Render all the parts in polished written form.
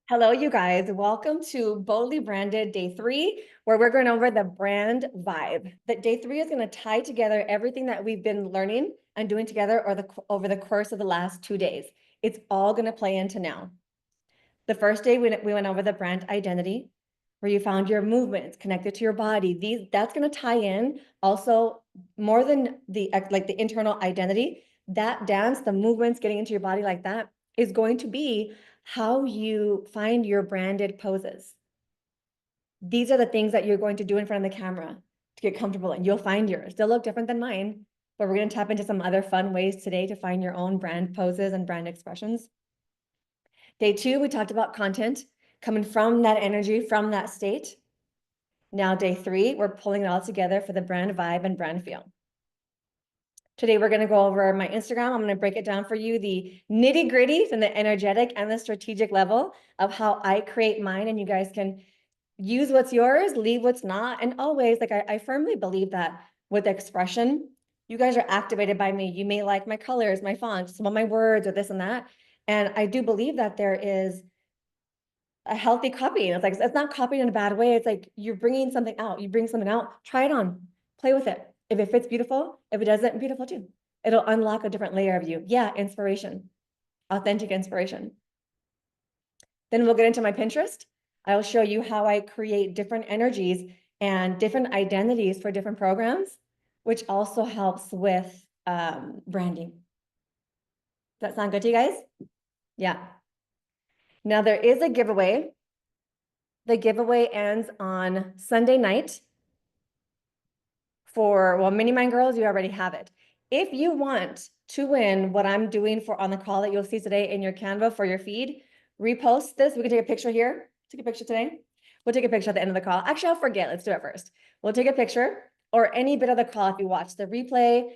Hello, you guys. Welcome to Boldly Branded Day 3, where we're going over the brand vibe. That day 3 is going to tie together everything that we've been learning and doing together over the course of the last 2 days. It's all going to play into now. The first day, we went over the brand identity, where you found your movements connected to your body. That's going to tie in also more than the internal identity. That dance, the movements getting into your body like that is going to be how you find your branded poses. These are the things that you're going to do in front of the camera to get comfortable, and you'll find yours. They'll look different than mine, but we're going to tap into some other fun ways today to find your own brand poses and brand expressions. Day 2, we talked about content coming from that energy, from that state. Now, day 3, we're pulling it all together for the brand vibe and brand feel. Today, we're going to go over my Instagram. I'm going to break it down for you, the nitty gritty from the energetic and the strategic level of how I create mine. And you guys can use what's yours, leave what's not. And always, I firmly believe that with expression, you guys are activated by me. You may like my colors, my fonts, some of my words, or this and that. And I do believe that there is a healthy copy. It's like, it's not copied in a bad way. It's like you're bringing something out. You bring something out, try it on, play with it. If it fits, beautiful. If it doesn't, beautiful too. It'll unlock a different layer of you. Yeah, inspiration, authentic inspiration. Then we'll get into my Pinterest. I'll show you how I create different energies and different identities for different programs, which also helps with branding. Does that sound good to you guys? Yeah. Now there is a giveaway. The giveaway ends on Sunday night for, well, Mini Mind Girls, you already have it. If you want to win what I'm doing for on the call that you'll see today in your Canva for your feed, repost this. We can take a picture here. Take a picture today. We'll take a picture at the end of the call. Actually, I'll forget. Let's do it first. We'll take a picture or any bit of the call if you watch the replay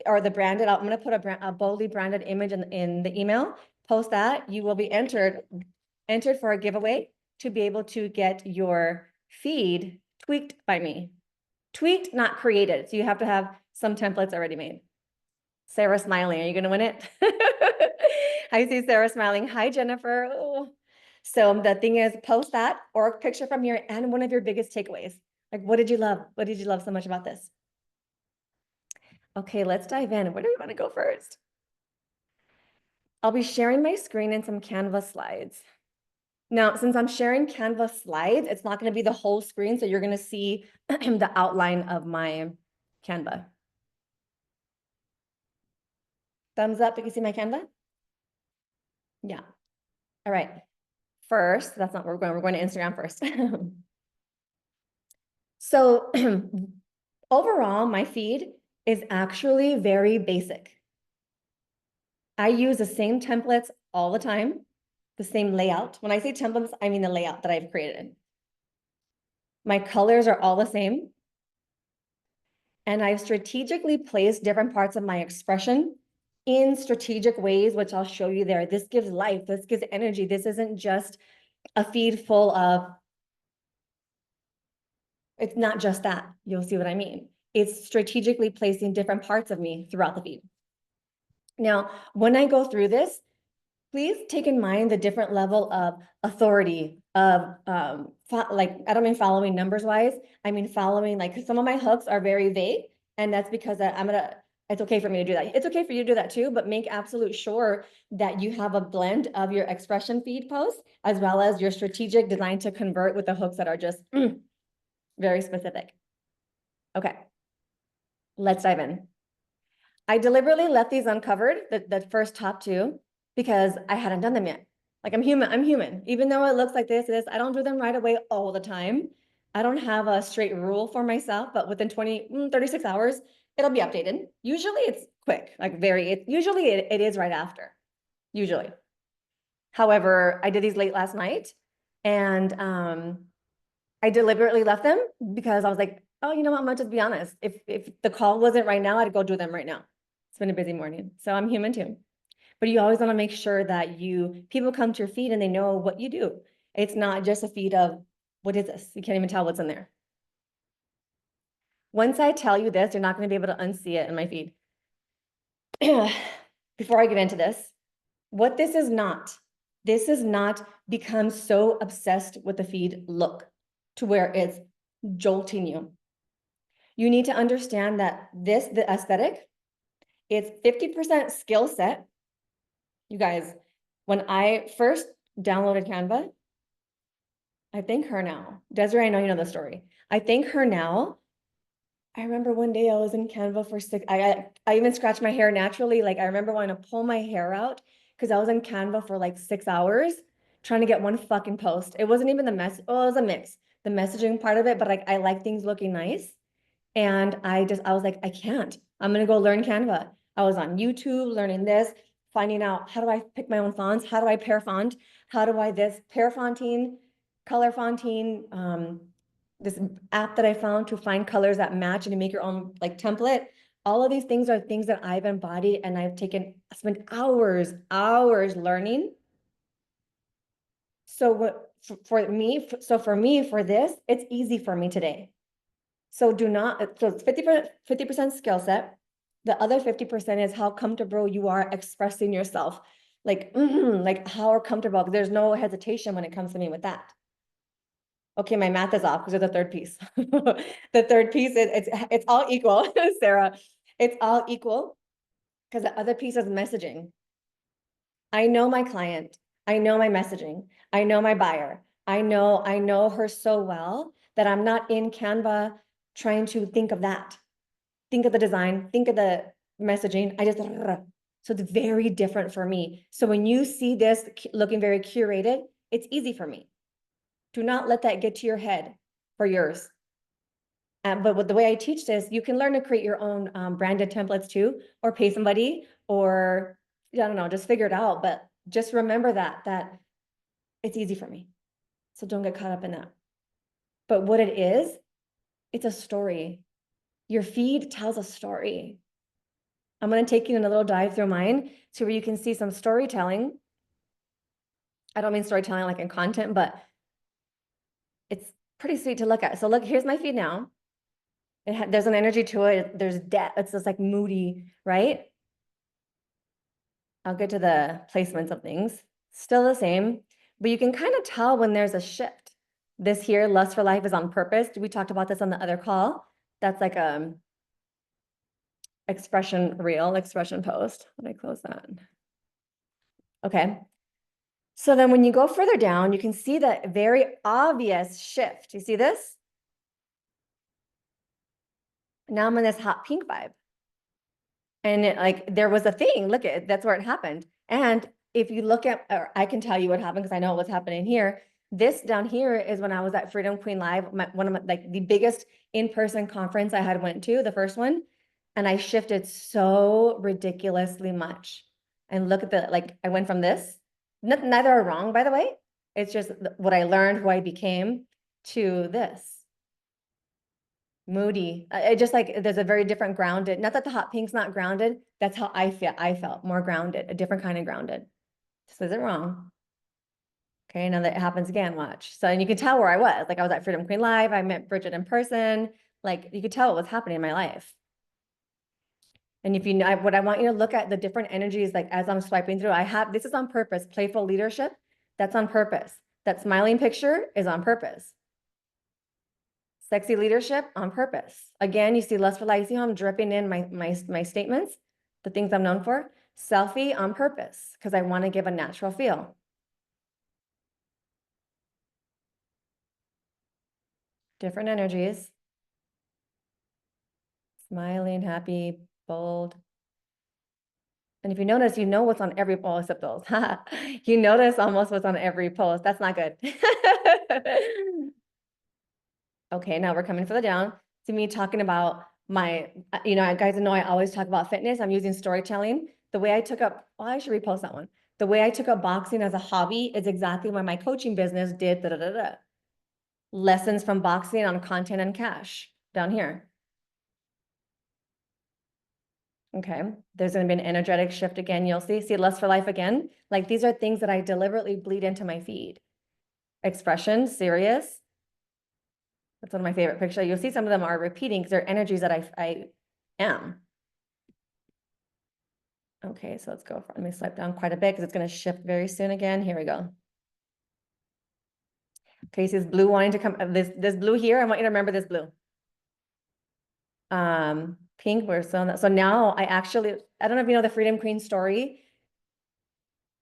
or the branded. I'm going to put a boldly branded image in the email. Post that. You will be entered for a giveaway to be able to get your feed tweaked by me. Tweaked, not created. So you have to have some templates already made. Sarah smiling. Are you going to win it? I see Sarah smiling. Hi, Jennifer. Oh. So the thing is, post that or a picture from here and one of your biggest takeaways. Like, what did you love? What did you love so much about this? Okay, let's dive in. Where do we want to go first? I'll be sharing my screen and some Canva slides. Now, since I'm sharing Canva slides, it's not going to be the whole screen. So you're going to see the outline of my Canva. Thumbs up if you see my Canva. Yeah. All right. First, that's not where we're going. We're going to Instagram first. So overall, my feed is actually very basic. I use the same templates all the time, the same layout. When I say templates, I mean the layout that I've created. My colors are all the same. And I've strategically placed different parts of my expression in strategic ways, which I'll show you there. This gives life, this gives energy. This isn't just a feed full of, it's not just that. You'll see what I mean. It's strategically placing different parts of me throughout the feed. Now, when I go through this, please take in mind the different level of authority of, like, I don't mean following numbers wise. I mean, following, like, some of my hooks are very vague, and that's because it's okay for me to do that. It's okay for you to do that too, but make absolute sure that you have a blend of your expression feed posts as well as your strategic design to convert with the hooks that are just very specific. Okay, let's dive in. I deliberately left these uncovered, the first top two, because I hadn't done them yet. Like, I'm human. Even though it looks like this, I don't do them right away all the time. I don't have a straight rule for myself, but within 36 hours, it'll be updated. Usually it's quick, like usually it is right after, usually. However, I did these late last night and I deliberately left them because I was like, oh, you know what, I'm gonna just be honest. If the call wasn't right now, I'd go do them right now. It's been a busy morning, so I'm human too. But you always want to make sure that people come to your feed and they know what you do. It's not just a feed of, what is this? You can't even tell what's in there. Once I tell you this, you're not going to be able to unsee it in my feed. Before I get into this, what this is not This is not become so obsessed with the feed look to where it's jolting you. You need to understand that the aesthetic, it's 50% skill set. You guys, when I first downloaded Canva, I thank her now. Desiree, I know you know the story. I thank her now. I remember one day I was in Canva for I even scratched my hair naturally. Like I remember wanting to pull my hair out because I was in Canva for like 6 hours trying to get one fucking post. It wasn't even the mess. Oh, it was a mix. The messaging part of it, but like I like things looking nice. And I was like, I can't. I'm gonna go learn Canva. I was on YouTube learning this, finding out how do I pick my own fonts? How do I pair font? How do I this pair fonting, color fonting, this app that I found to find colors that match and to make your own like template. All of these things are things that I've embodied and I've spent hours learning. So for me, for this, it's easy for me today. So it's 50% skill set. The other 50% is how comfortable you are expressing yourself. Like how comfortable, there's no hesitation when it comes to me with that. Okay, my math is off because of the third piece. The third piece, it's all equal, Sarah. It's all equal because the other piece is messaging. I know my client. I know my messaging. I know my buyer. I know her so well that I'm not in Canva trying to think of that. Think of the design, think of the messaging. So it's very different for me. So when you see this looking very curated, it's easy for me. Do not let that get to your head for yours. But with the way I teach this, you can learn to create your own branded templates too, or pay somebody, or I don't know, just figure it out. But just remember that it's easy for me. So don't get caught up in that. But what it is, it's a story. Your feed tells a story. I'm going to take you in a little dive through mine so where you can see some storytelling. I don't mean storytelling like in content, but it's pretty sweet to look at. So look, here's my feed now. There's an energy to it. There's depth. It's just like moody, right? I'll get to the placements of things. Still the same, but you can kind of tell when there's a shift. This here, Lust for Life, is on purpose. We talked about this on the other call. That's like a expression post. Let me close that. Okay. So then when you go further down, you can see that very obvious shift. You see this? Now I'm in this hot pink vibe. And there was a thing, look at, that's where it happened. And if you look at, or I can tell you what happened because I know what's happening here. This down here is when I was at Freedom Queen Live, one of my, the biggest in-person conference I had went to, the first one. And I shifted so ridiculously much. And look at I went from this, neither are wrong, by the way. It's just what I learned, who I became, to this. Moody. Just there's a very different grounded, not that the hot pink's not grounded. That's how I felt more grounded, a different kind of grounded. This isn't wrong. Okay, now that it happens again, watch. So, and you can tell where I was. I was at Freedom Queen Live. I met Bridget in person. You could tell what was happening in my life. And if you know what I want you to look at the different energies, as I'm swiping through, this is on purpose. Playful leadership, that's on purpose. That smiling picture is on purpose. Sexy leadership on purpose. Again, you see Lust for Life. See how I'm dripping in my statements, the things I'm known for. Selfie on purpose, because I want to give a natural feel. Different energies. Smiling, happy, bold. And if you notice, you know what's on every post except those. You notice almost what's on every post. That's not good. Okay, now we're coming further down to me talking about my, guys know I always talk about fitness. I'm using storytelling. The way I took up, well, I should repost that one. The way I took up boxing as a hobby is exactly what my coaching business did. Lessons from boxing on content and cash down here. Okay, there's going to be an energetic shift again. You'll see Lust for Life again. These are things that I deliberately bleed into my feed. Expression, serious. That's one of my favorite pictures. You'll see some of them are repeating because they're energies that I am. Okay, so let's go. Let me swipe down quite a bit because it's going to shift very soon again. Here we go. Okay, so this blue wanting to come, this blue here, I want you to remember this blue. Pink, so now I don't know if you know the Freedom Queen story.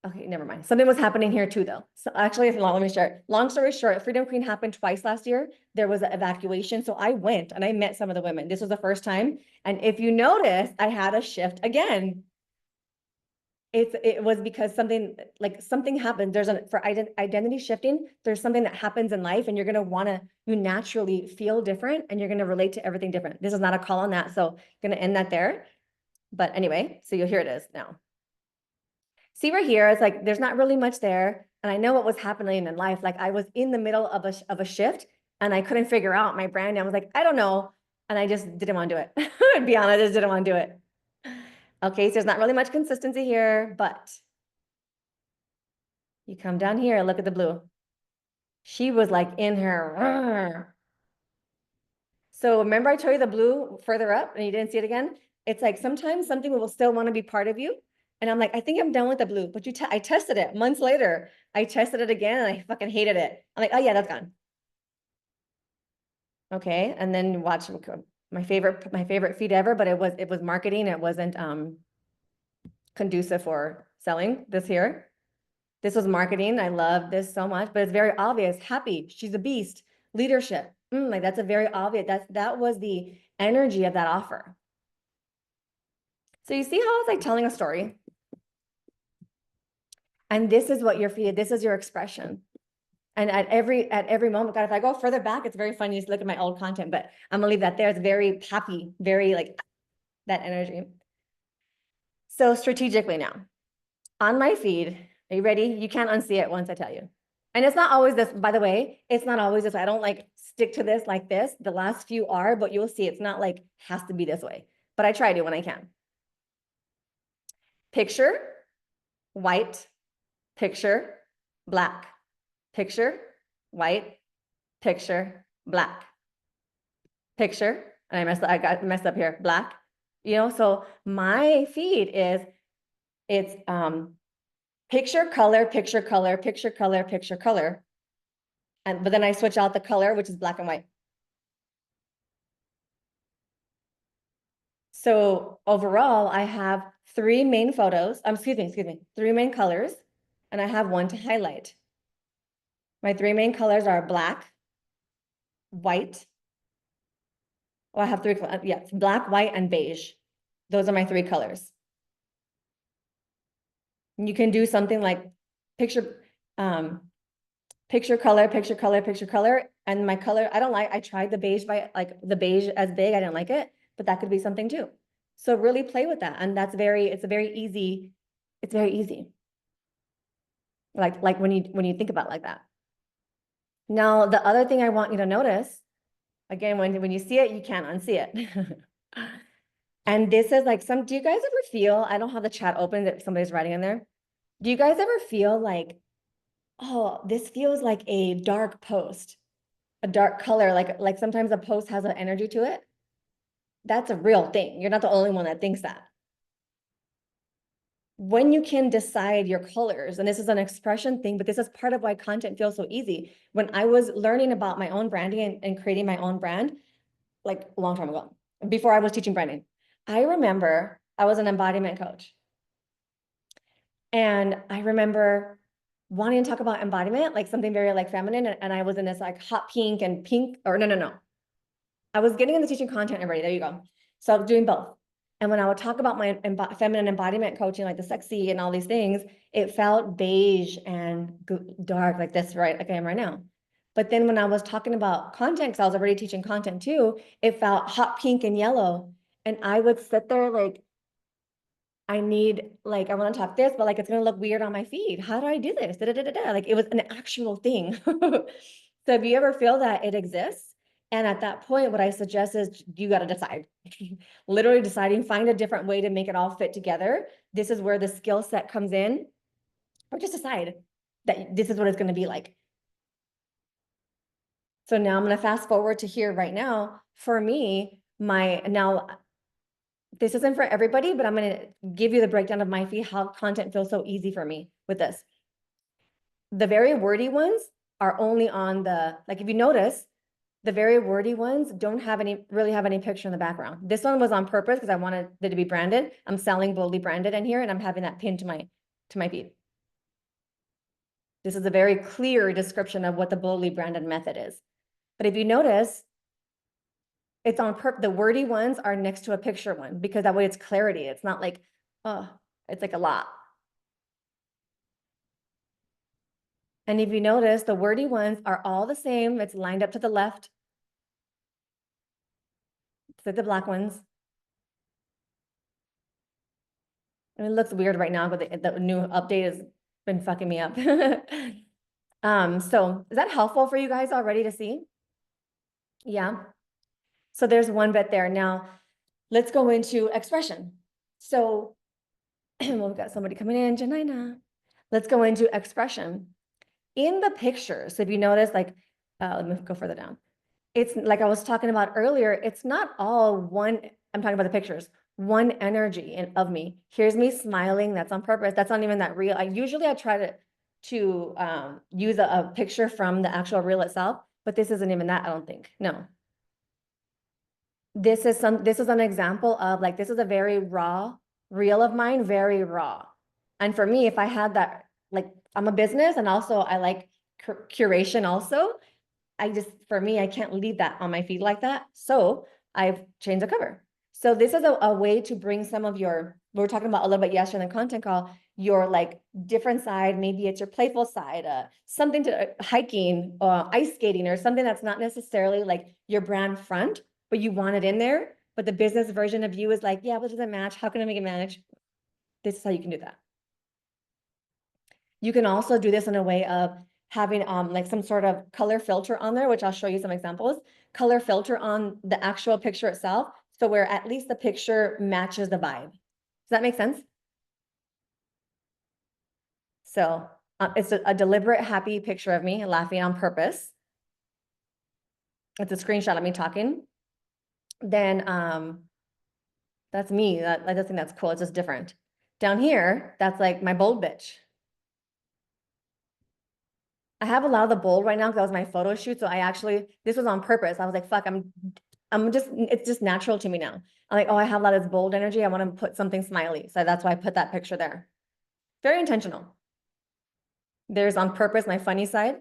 Okay, never mind. Something was happening here too, though. So actually, let me share. Long story short, Freedom Queen happened twice last year. There was an evacuation. So I went and I met some of the women. This was the first time. And if you notice, I had a shift again. It was because something happened. For identity shifting, there's something that happens in life and you're going to you naturally feel different and you're going to relate to everything different. This is not a call on that. So I'm going to end that there. But anyway, so here it is now. See right here, it's like, there's not really much there. And I know what was happening in life. Like I was in the middle of a shift and I couldn't figure out my brand. I was like, I don't know. And I just didn't want to do it. To be honest, I just didn't want to do it. Okay, so there's not really much consistency here, but you come down here, look at the blue. She was like in her. So remember I told you the blue further up and you didn't see it again? It's like sometimes something will still want to be part of you. And I'm like, I think I'm done with the blue, but I tested it months later. I tested it again and I fucking hated it. I'm like, oh yeah, that's gone. Okay. And then watch my favorite feed ever, but it was marketing. It wasn't conducive for selling this here. This was marketing. I love this so much, but it's very obvious. Happy. She's a beast. Leadership. Like that's a very obvious, that was the energy of that offer. So you see how it's like telling a story? And this is what you're feeding. This is your expression. And at every moment, God, if I go further back, it's very funny to look at my old content, but I'm gonna leave that there. It's very happy, very like that energy. So strategically now, on my feed, are you ready? You can't unsee it once I tell you. And it's not always this, by the way, it's not always this way. I don't like stick to this like this. The last few are, but you'll see it's not like has to be this way. But I try to when I can. Picture, white, picture, black, picture, white, picture, black, picture, and I got messed up here, black, so my feed it's picture, color, picture, color, picture, color, picture, color. But then I switch out the color, which is black and white. So overall, I have three main photos, excuse me, three main colors, and I have one to highlight. My three main colors are black, white. Well, I have three, yeah, black, white, and beige. Those are my three colors. You can do something like picture, picture color, picture color, picture color. And my color, I tried the beige the beige as big, I didn't like it, but that could be something too. So really play with that. And it's very easy. Like when you think about it like that. Now, the other thing I want you to notice, again, when you see it, you can't unsee it. And this is like do you guys ever feel, I don't have the chat open that somebody's writing in there. Do you guys ever feel like, oh, this feels like a dark post, a dark color, like sometimes a post has an energy to it? That's a real thing. You're not the only one that thinks that. When you can decide your colors, and this is an expression thing, but this is part of why content feels so easy. When I was learning about my own branding and creating my own brand, like a long time ago, before I was teaching branding, I remember I was an embodiment coach. And I remember wanting to talk about embodiment, like something very like feminine. And I was in this like hot pink and pink, or no. I was getting into teaching content already. There you go. So I was doing both. And when I would talk about my feminine embodiment coaching, like the sexy and all these things, it felt beige and dark like this, right? Like I am right now. But then when I was talking about content, because I was already teaching content too, it felt hot pink and yellow. And I would sit there like, I want to talk this, but like, it's going to look weird on my feed. How do I do this? Like it was an actual thing. So if you ever feel that it exists, and at that point, what I suggest is you got to decide, literally deciding, find a different way to make it all fit together. This is where the skill set comes in, or just decide that this is what it's going to be like. So now I'm going to fast forward to here right now. For me, now This isn't for everybody, but I'm going to give you the breakdown of my feed, how content feels so easy for me with this. The very wordy ones are only on the, like if you notice, the very wordy ones don't really have any picture in the background. This one was on purpose because I wanted it to be branded. I'm selling Boldly Branded in here and I'm having that pinned to my feed. This is a very clear description of what the Boldly Branded method is. But if you notice, it's on purpose. The wordy ones are next to a picture one because that way it's clarity. It's not like, oh, it's like a lot. And if you notice, the wordy ones are all the same. It's lined up to the left. It's like the black ones. And it looks weird right now, but the new update has been fucking me up. So is that helpful for you guys already to see? Yeah. So there's one bit there. Now let's go into expression. So well, we've got somebody coming in, Janina. Let's go into expression. In the pictures, if you notice, like, let me go further down. It's like I was talking about earlier, it's not all one, I'm talking about the pictures, one energy of me. Here's me smiling, that's on purpose. That's not even that real. I try to use a picture from the actual reel itself, but this isn't even that, I don't think. No. This is an example of like, this is a very raw reel of mine, very raw. And for me, if I had that, like I'm a business and also I like curation also. For me, I can't leave that on my feed like that. So I've changed the cover. So this is a way to bring some of your, we were talking about a little bit yesterday in the content call, your like different side, maybe it's your playful side, something to hiking, ice skating, or something that's not necessarily like your brand front, but you want it in there. But the business version of you is like, yeah, what does it match? How can I make it match? This is how you can do that. You can also do this in a way of having like some sort of color filter on there, which I'll show you some examples. Color filter on the actual picture itself. So where at least the picture matches the vibe. Does that make sense? So it's a deliberate, happy picture of me laughing on purpose. It's a screenshot of me talking. Then that's me. I just think that's cool. It's just different. Down here, that's like my bold bitch. I have a lot of the bold right now because that was my photo shoot. So this was on purpose. I was like, fuck, it's just natural to me now. I'm like, oh, I have a lot of this bold energy. I want to put something smiley. So that's why I put that picture there. Very intentional. There's on purpose my funny side.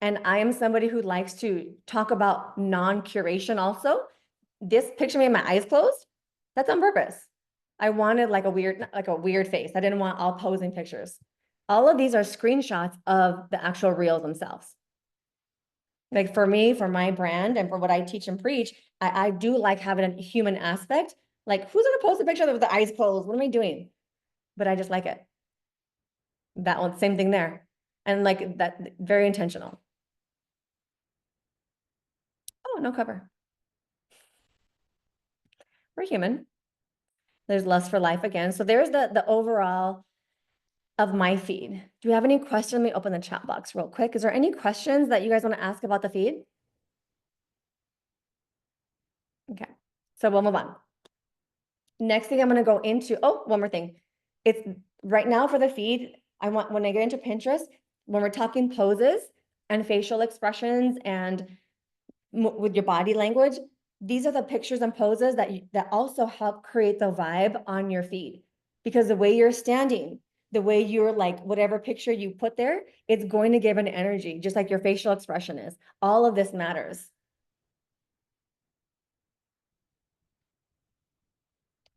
And I am somebody who likes to talk about non-curation also. This picture made my eyes closed. That's on purpose. I wanted like a weird face. I didn't want all posing pictures. All of these are screenshots of the actual reels themselves. Like for me, for my brand and for what I teach and preach, I do like having a human aspect. Like who's gonna post a picture with the eyes closed? What am I doing? But I just like it. That one, same thing there. And like that, very intentional. Oh, no cover. We're human. There's lust for life again. So there's the overall of my feed. Do you have any questions? Let me open the chat box real quick. Is there any questions that you guys want to ask about the feed? Okay, so we'll move on. Next thing I'm going to go into, one more thing. It's right now for the feed. When I get into Pinterest, when we're talking poses and facial expressions and with your body language, these are the pictures and poses that also help create the vibe on your feed. Because the way you're standing, the way you're like, whatever picture you put there, it's going to give an energy, just like your facial expression is. All of this matters.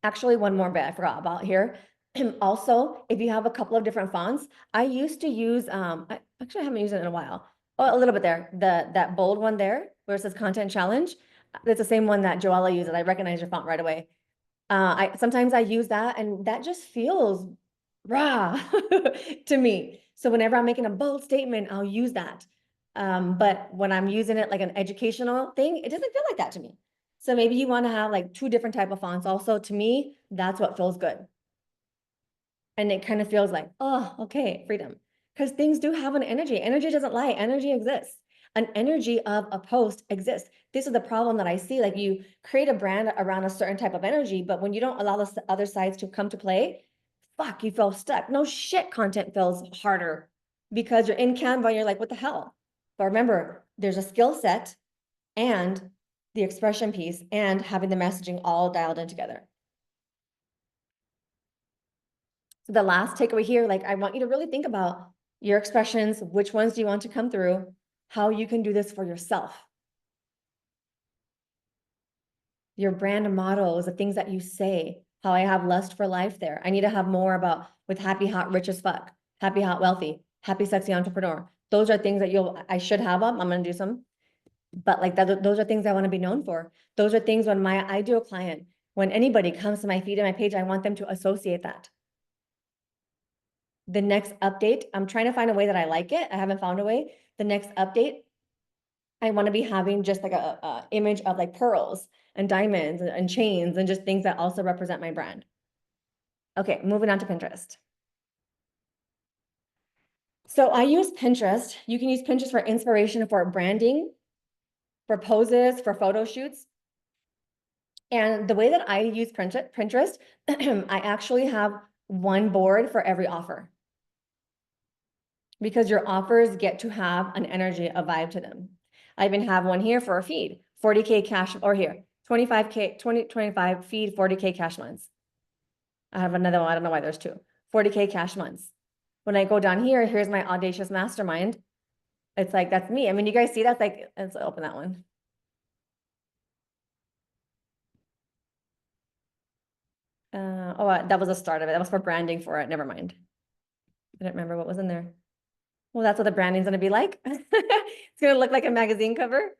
Actually, one more bit I forgot about here. Also, if you have a couple of different fonts, I used to use, I haven't used it in a while. Oh, a little bit there, that bold one there, where it says content challenge. It's the same one that Joella uses. I recognize your font right away. Sometimes I use that and that just feels raw to me. So whenever I'm making a bold statement, I'll use that. But when I'm using it like an educational thing, it doesn't feel like that to me. So maybe you want to have like 2 different type of fonts. Also, to me, that's what feels good. And it kind of feels like, oh, okay, freedom. Because things do have an energy. Energy doesn't lie. Energy exists. An energy of a post exists. This is the problem that I see. Like you create a brand around a certain type of energy, but when you don't allow the other sides to come to play, fuck, you feel stuck. No shit, content feels harder because you're in Canva and you're like, what the hell? But remember, there's a skill set and the expression piece and having the messaging all dialed in together. So the last takeaway here, like I want you to really think about your expressions, which ones do you want to come through, how you can do this for yourself. Your brand mottos, the things that you say, how I have lust for life there. I need to have more about with happy, hot, rich as fuck, happy, hot, wealthy, happy, sexy entrepreneur. Those are things that I should have up. I'm going to do some, but like that, those are things I want to be known for. Those are things when my ideal client, when anybody comes to my feed and my page, I want them to associate that. The next update, I'm trying to find a way that I like it. I haven't found a way. The next update, I want to be having just like a image of like pearls and diamonds and chains and just things that also represent my brand. Okay, moving on to Pinterest. So I use Pinterest. You can use Pinterest for inspiration for branding, for poses, for photo shoots. And the way that I use Pinterest, I actually have one board for every offer. Because your offers get to have an energy, a vibe to them. I even have one here for a feed, 40K cash, or here, 25K, 25 feed, 40K cash months. I have another one, I don't know why there's two, 40K cash months. When I go down here, here's my audacious mastermind. It's like, that's me. I mean, you guys see that's like, let's open that one. That was the start of it. That was for branding for it. Never mind. I don't remember what was in there. Well, that's what the branding's gonna be like. It's gonna look like a magazine cover.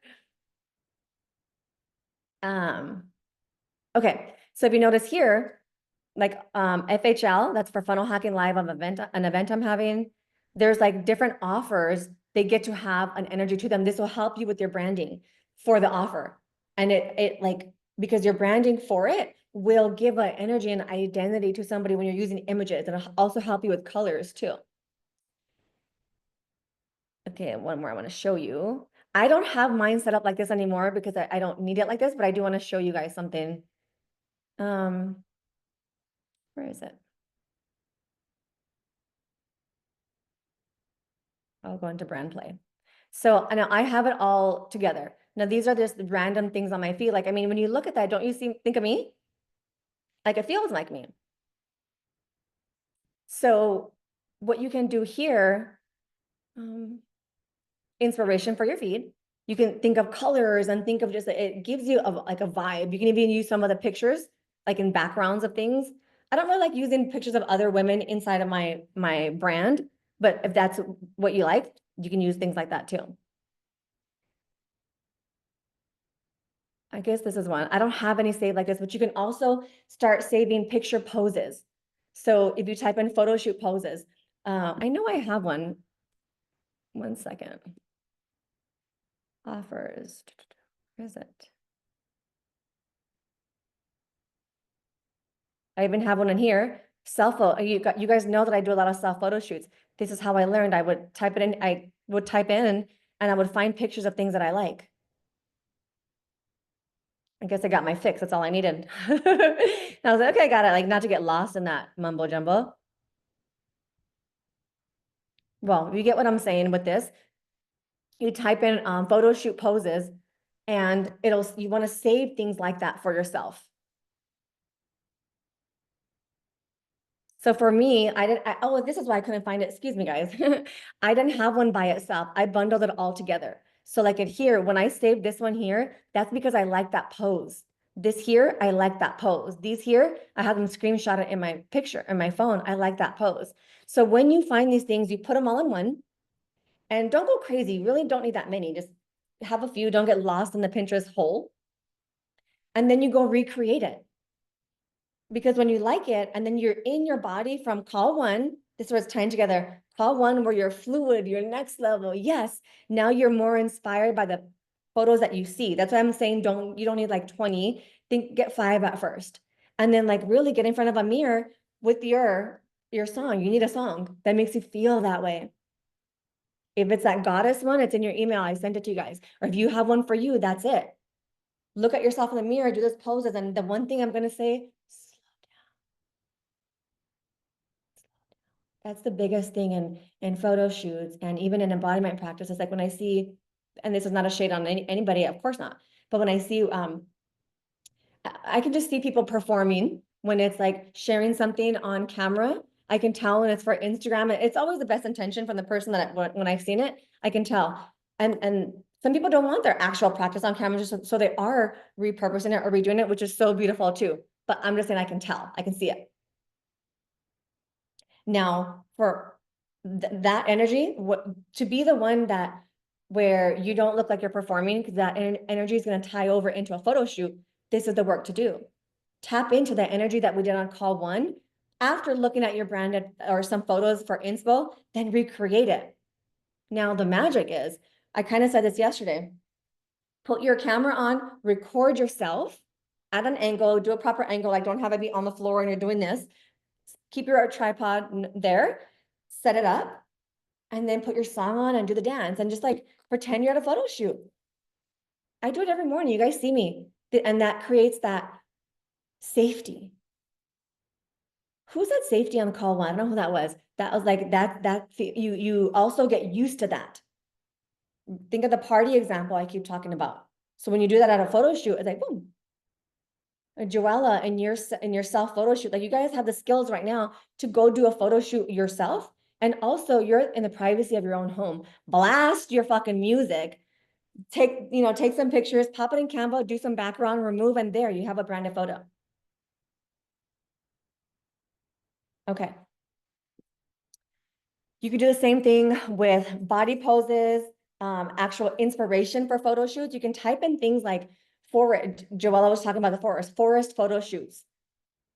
Okay, so if you notice here, like FHL, that's for Funnel Hacking Live on an event I'm having. There's like different offers. They get to have an energy to them. This will help you with your branding for the offer. And it like, because your branding for it will give an energy and identity to somebody when you're using images, and it'll also help you with colors too. Okay, one more I want to show you. I don't have mine set up like this anymore because I don't need it like this, but I do want to show you guys something. Where is it? I'll go into brand play. So now I have it all together. Now these are just random things on my feed. Like, I mean, when you look at that, don't you think of me? Like it feels like me. So what you can do here, inspiration for your feed. You can think of colors and think of just, it gives you like a vibe. You can even use some of the pictures, like in backgrounds of things. I don't really like using pictures of other women inside of my brand, but if that's what you like, you can use things like that too. I guess this is one. I don't have any saved like this, but you can also start saving picture poses. So if you type in photo shoot poses, I know I have one. 1 second. Offers. Where is it? I even have one in here. Self photo. You guys know that I do a lot of self photo shoots. This is how I learned. I would type it in. I would type in and I would find pictures of things that I like. I guess I got my fix. That's all I needed. And I was like, okay, I got it. Like not to get lost in that mumbo jumbo. Well, you get what I'm saying with this. You type in photo shoot poses and you want to save things like that for yourself. So for me, oh, this is why I couldn't find it. Excuse me, guys. I didn't have one by itself. I bundled it all together. So like it here, when I saved this one here, that's because I like that pose. This here, I like that pose. These here, I have them screenshotted in my picture, in my phone. I like that pose. So when you find these things, you put them all in one and don't go crazy. You really don't need that many. Just have a few, don't get lost in the Pinterest hole. And then you go recreate it. Because when you like it and then you're in your body from call one, this was tying together. Call one where you're fluid, you're next level. Yes. Now you're more inspired by the photos that you see. That's why I'm saying you don't need like 20. Get 5 at first. And then like really get in front of a mirror with your song. You need a song that makes you feel that way. If it's that goddess one, it's in your email. I sent it to you guys. Or if you have one for you, that's it. Look at yourself in the mirror, do those poses. And the one thing I'm going to say, that's the biggest thing in photo shoots and even in embodiment practice. It's like when I see, and this is not a shade on anybody, of course not. But when I see, I can just see people performing when it's like sharing something on camera. I can tell when it's for Instagram. It's always the best intention from the person that when I've seen it, I can tell. And some people don't want their actual practice on camera, just so they are repurposing it or redoing it, which is so beautiful too. But I'm just saying I can tell, I can see it. Now, for that energy, to be the one that where you don't look like you're performing, because that energy is going to tie over into a photo shoot, this is the work to do. Tap into that energy that we did on call one. After looking at your branded or some photos for inspo, then recreate it. Now, the magic is, I kind of said this yesterday, put your camera on, record yourself at an angle, do a proper angle, like don't have it be on the floor and you're doing this. Keep your tripod there, set it up, and then put your song on and do the dance and just like pretend you're at a photo shoot. I do it every morning. You guys see me. And that creates that safety. Who's that safety on call one? I don't know who that was. That was like that you also get used to that. Think of the party example I keep talking about. So when you do that at a photo shoot, it's like boom. Joella, in your self photo shoot, like you guys have the skills right now to go do a photo shoot yourself. And also you're in the privacy of your own home. Blast your fucking music. Take some pictures, pop it in Canva, do some background, remove, and there you have a branded photo. Okay. You could do the same thing with body poses, actual inspiration for photo shoots. You can type in things like Joella was talking about the forest photo shoots.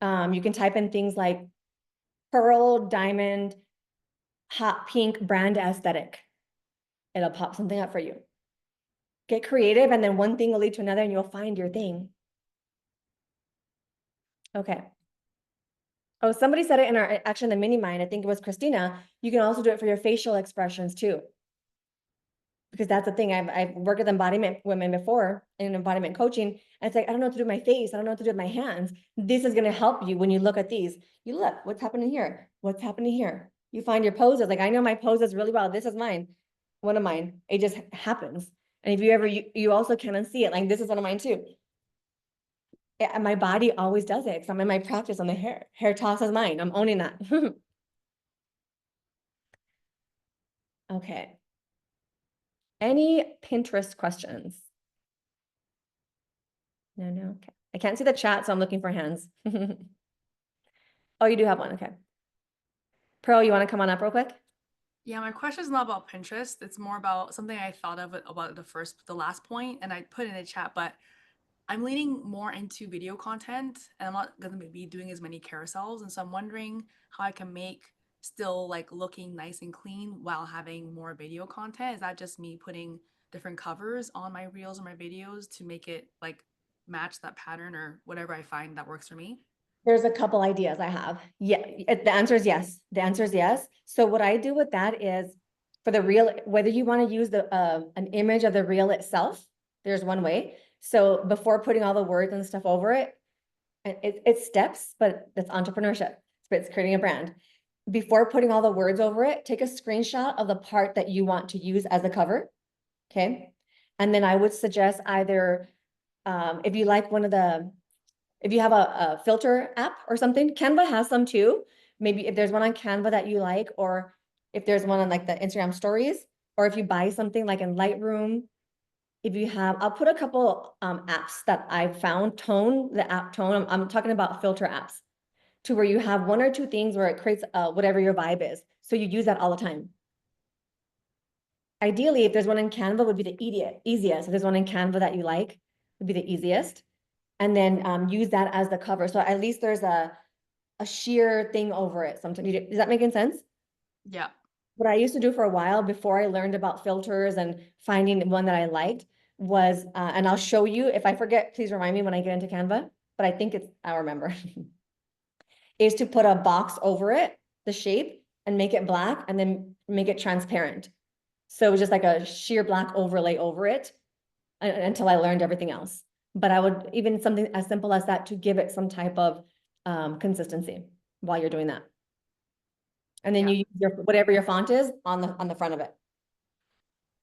You can type in things like pearl, diamond, hot pink brand aesthetic. It'll pop something up for you. Get creative, and then one thing will lead to another and you'll find your thing. Okay. Oh, somebody said it in actually in the mini mind, I think it was Christina. You can also do it for your facial expressions too. Because that's the thing, I've worked with embodiment women before in embodiment coaching. And it's like, I don't know what to do with my face. I don't know what to do with my hands. This is going to help you when you look at these. You look, what's happening here? What's happening here? You find your poses. Like, I know my poses really well. This is mine. One of mine. It just happens. And if you ever, you also can unsee it. Like, this is one of mine too. Yeah, my body always does it. Because I'm in my practice on the hair toss is mine. I'm owning that. Okay. Any Pinterest questions? No. Okay. I can't see the chat, so I'm looking for hands. Oh, you do have one. Okay. Pearl, you want to come on up real quick? Yeah, my question is not about Pinterest. It's more about something I thought of about the last point, and I put in the chat, but I'm leaning more into video content and I'm not going to be doing as many carousels. And so I'm wondering how I can make still like looking nice and clean while having more video content. Is that just me putting different covers on my reels or my videos to make it like match that pattern or whatever I find that works for me? There's a couple ideas I have. Yeah, the answer is yes. The answer is yes. So what I do with that is for the reel, whether you want to use an image of the reel itself, there's one way. So before putting all the words and stuff over it, it's steps, but that's entrepreneurship. It's creating a brand. Before putting all the words over it, take a screenshot of the part that you want to use as the cover. Okay. And then I would suggest either, if you like if you have a filter app or something, Canva has some too. Maybe if there's one on Canva that you like, or if there's one on like the Instagram stories, or if you buy something like in Lightroom, if you have, I'll put a couple apps that I've found. Tone, the app Tone, I'm talking about filter apps, to where you have one or two things where it creates whatever your vibe is. So you use that all the time. Ideally, if there's one in Canva, would be the easiest. If there's one in Canva that you like, would be the easiest. And then use that as the cover. So at least there's a sheer thing over it. Sometimes, is that making sense? Yeah. What I used to do for a while before I learned about filters and finding one that I liked was, and I'll show you, if I forget, please remind me when I get into Canva, but I think I'll remember, is to put a box over it, the shape, and make it black and then make it transparent. So it was just like a sheer black overlay over it until I learned everything else. But I would even something as simple as that to give it some type of consistency while you're doing that. And then Yeah. you use your whatever your font is on the front of it.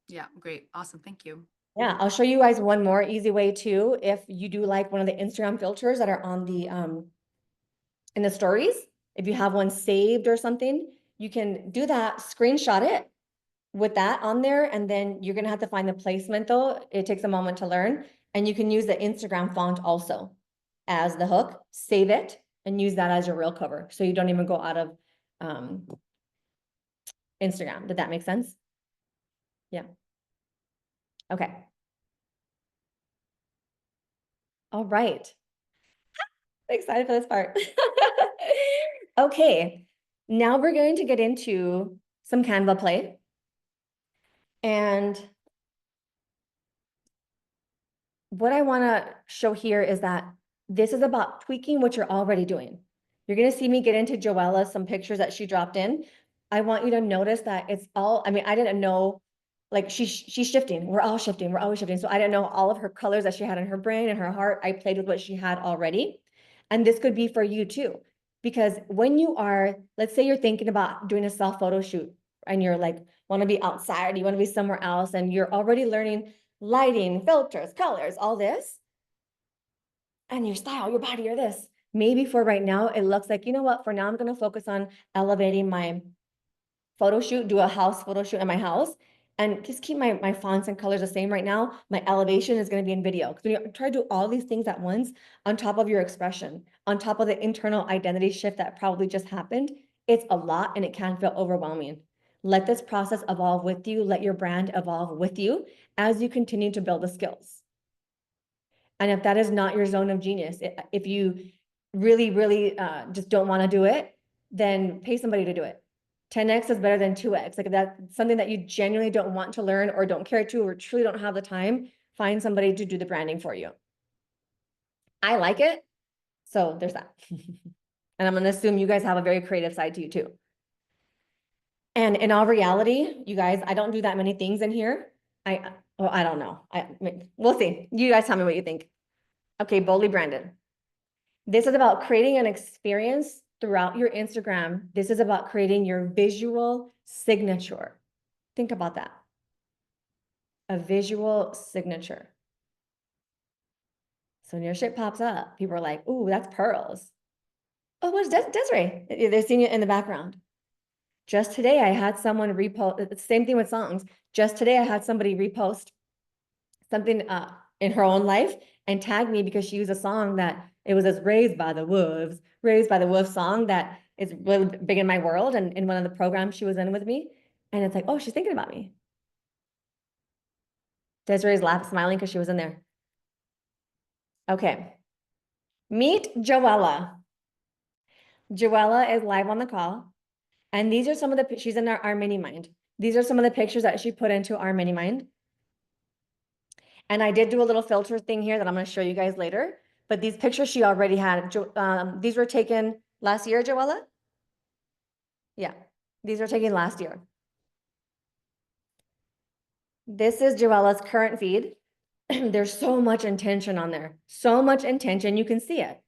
Yeah, great. Awesome. Thank you. Yeah, I'll show you guys one more easy way too. If you do like one of the Instagram filters that are on the in the stories, if you have one saved or something, you can do that, screenshot it with that on there, and then you're gonna have to find the placement though. It takes a moment to learn, and you can use the Instagram font also as the hook, save it, and use that as your real cover. So you don't even go out of Instagram. Did that make sense? Yeah. Okay. All right. Excited for this part. Okay, now we're going to get into some Canva play. And what I want to show here is that this is about tweaking what you're already doing. You're going to see me get into Joella, some pictures that she dropped in. I want you to notice that it's all, I mean, I didn't know, like she's shifting. We're all shifting. We're always shifting. So I didn't know all of her colors that she had in her brain and her heart. I played with what she had already. And this could be for you too. Because when you are, let's say you're thinking about doing a self photo shoot and you're like, want to be outside, you want to be somewhere else, and you're already learning lighting, filters, colors, all this, and your style, your body, or this. Maybe for right now, it looks like, you know what, for now, I'm going to focus on elevating my photo shoot, do a house photo shoot in my house, and just keep my fonts and colors the same right now. My elevation is going to be in video. Because when you try to do all these things at once, on top of your expression, on top of the internal identity shift that probably just happened, it's a lot and it can feel overwhelming. Let this process evolve with you. Let your brand evolve with you as you continue to build the skills. And if that is not your zone of genius, if you really, really just don't want to do it, then pay somebody to do it. 10x is better than 2x. Like if that's something that you genuinely don't want to learn or don't care to or truly don't have the time, find somebody to do the branding for you. I like it. So there's that. And I'm going to assume you guys have a very creative side to you too. And in all reality, you guys, I don't do that many things in here. Well, I don't know. We'll see. You guys tell me what you think. Okay, Boldly Branded. This is about creating an experience throughout your Instagram. This is about creating your visual signature. Think about that. A visual signature. So when your shit pops up, people are like, ooh, that's pearls. Oh, what's Desiree? They're seeing it in the background. Just today, I had someone repost, same thing with songs. Just today, I had somebody repost something in her own life and tag me because she used a song that it was this Raised by the Wolves song that is really big in my world and in one of the programs she was in with me. And it's like, oh, she's thinking about me. Desiree's smiling because she was in there. Okay. Meet Joella. Joella is live on the call. And these are some of the, she's in our mini mind. These are some of the pictures that she put into our mini mind. And I did do a little filter thing here that I'm going to show you guys later. But these pictures she already had, these were taken last year, Joella? Yeah, these were taken last year. This is Joella's current feed. There's so much intention on there. So much intention, you can see it.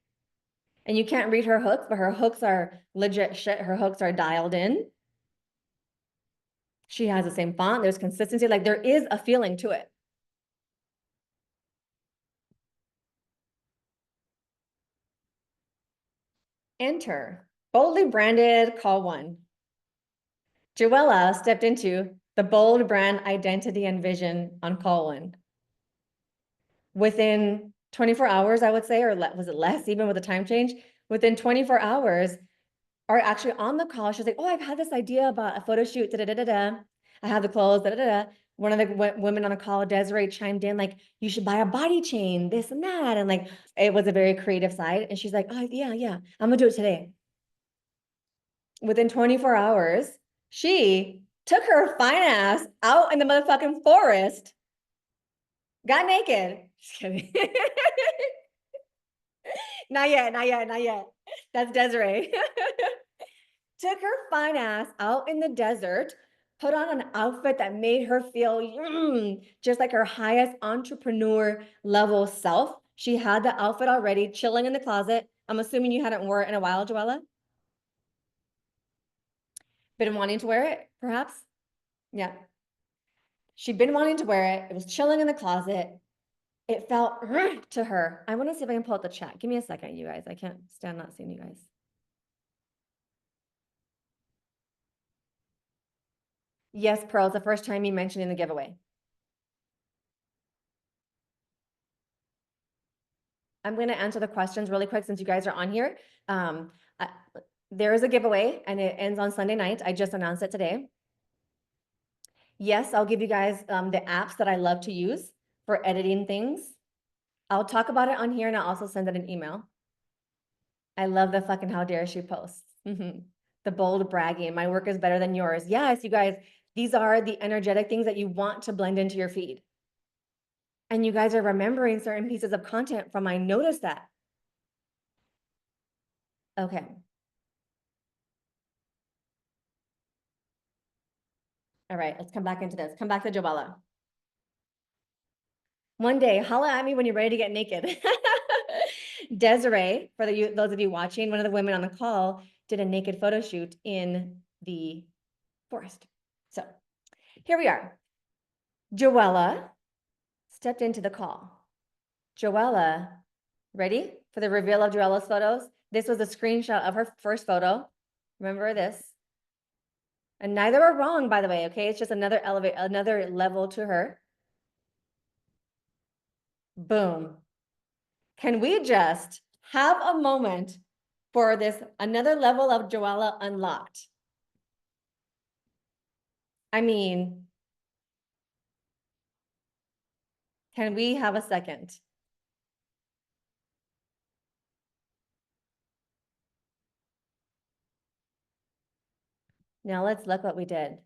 And you can't read her hooks, but her hooks are legit shit. Her hooks are dialed in. She has the same font. There's consistency. Like there is a feeling to it. Enter. Boldly Branded, call one. Joella stepped into the bold brand identity and vision on call one. Within 24 hours, I would say, or was it less even with the time change? Within 24 hours, or actually on the call, she's like, oh, I've had this idea about a photo shoot, da-da-da-da-da. I have the clothes, da-da-da-da. One of the women on the call, Desiree, chimed in like, you should buy a body chain, this and that. And like, it was a very creative side. And she's like, oh, yeah, I'm gonna do it today. Within 24 hours, she took her fine ass out in the motherfucking forest, got naked. Just kidding. Not yet. That's Desiree. Took her fine ass out in the desert, put on an outfit that made her feel just like her highest entrepreneur level self. She had the outfit already, chilling in the closet. I'm assuming you hadn't worn it in a while, Joella? Been wanting to wear it, perhaps? Yeah. She'd been wanting to wear it. It was chilling in the closet. It felt to her. I want to see if I can pull out the chat. Give me a second, you guys. I can't stand not seeing you guys. Yes, Pearl, it's the first time you mentioned in the giveaway. I'm going to answer the questions really quick since you guys are on here. There is a giveaway and it ends on Sunday night. I just announced it today. Yes, I'll give you guys the apps that I love to use for editing things. I'll talk about it on here and I'll also send it an email. I love the fucking how dare she posts. The bold bragging. My work is better than yours. Yes, you guys, these are the energetic things that you want to blend into your feed. And you guys are remembering certain pieces of content from I noticed that. Okay. All right, let's come back into this. Come back to Joella. One day, holla at me when you're ready to get naked. Desiree, for those of you watching, one of the women on the call did a naked photo shoot in the forest. So here we are. Joella stepped into the call. Joella, ready for the reveal of Joella's photos? This was a screenshot of her first photo. Remember this? And neither are wrong, by the way, okay? It's just another level to her. Boom. Can we just have a moment for this another level of Joella unlocked? I mean, can we have a second? Now let's look what we did.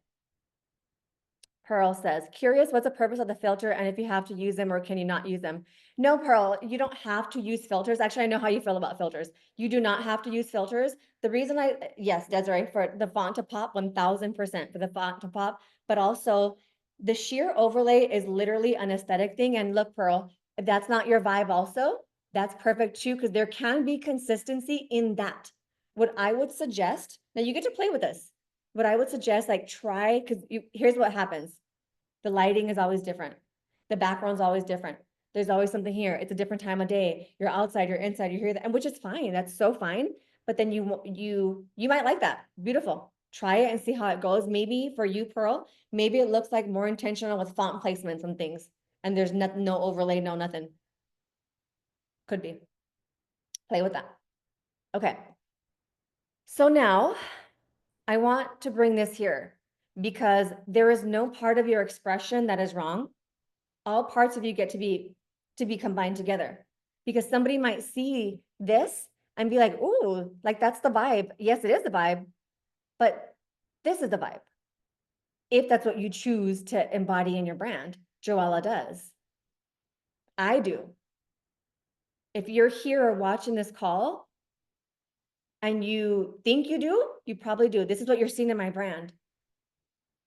Pearl says, curious what's the purpose of the filter and if you have to use them or can you not use them? No, Pearl, you don't have to use filters. Actually, I know how you feel about filters. You do not have to use filters. The reason yes, Desiree, for the font to pop, 1000% for the font to pop, but also the sheer overlay is literally an aesthetic thing. And look, Pearl, if that's not your vibe also, that's perfect too, because there can be consistency in that. What I would suggest, now you get to play with this. What I would suggest, like try, because here's what happens. The lighting is always different. The background's always different. There's always something here. It's a different time of day. You're outside, you're inside, you're here, and which is fine. That's so fine. But then you might like that. Beautiful. Try it and see how it goes. Maybe for you, Pearl, maybe it looks like more intentional with font placements and things. And there's no overlay, no nothing. Could be. Play with that. Okay. So now I want to bring this here because there is no part of your expression that is wrong. All parts of you get to be combined together because somebody might see this and be like, ooh, like that's the vibe. Yes, it is the vibe, but this is the vibe. If that's what you choose to embody in your brand, Joella does. I do. If you're here watching this call and you think you do, you probably do. This is what you're seeing in my brand.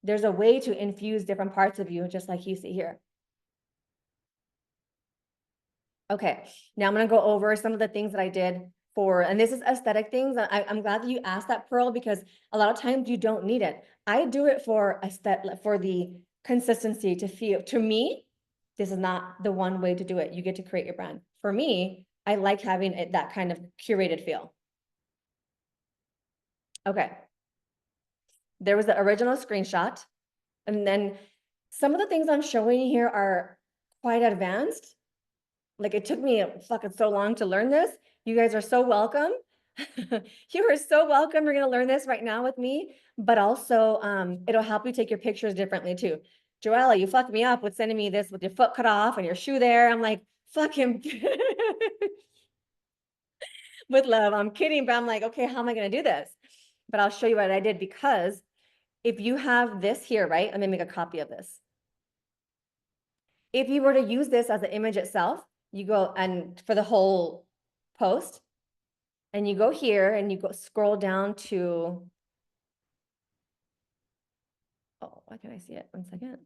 There's a way to infuse different parts of you, just like you see here. Okay, now I'm gonna go over some of the things that I did for, and this is aesthetic things. I'm glad that you asked that, Pearl, because a lot of times you don't need it. I do it for for the consistency to feel. To me, this is not the one way to do it. You get to create your brand. For me, I like having it that kind of curated feel. Okay. There was the original screenshot, and then some of the things I'm showing you here are quite advanced. Like it took me fucking so long to learn this. You guys are so welcome. You are so welcome. You're gonna learn this right now with me, but also it'll help you take your pictures differently too. Joella, you fucked me up with sending me this with your foot cut off and your shoe there. I'm like, fuck him. With love. I'm kidding, but I'm like, okay, how am I gonna do this? But I'll show you what I did because if you have this here, right? Let me make a copy of this. If you were to use this as an image itself, you go and for the whole post, and you go here and you go scroll down to Oh, why can't I see it? 1 second.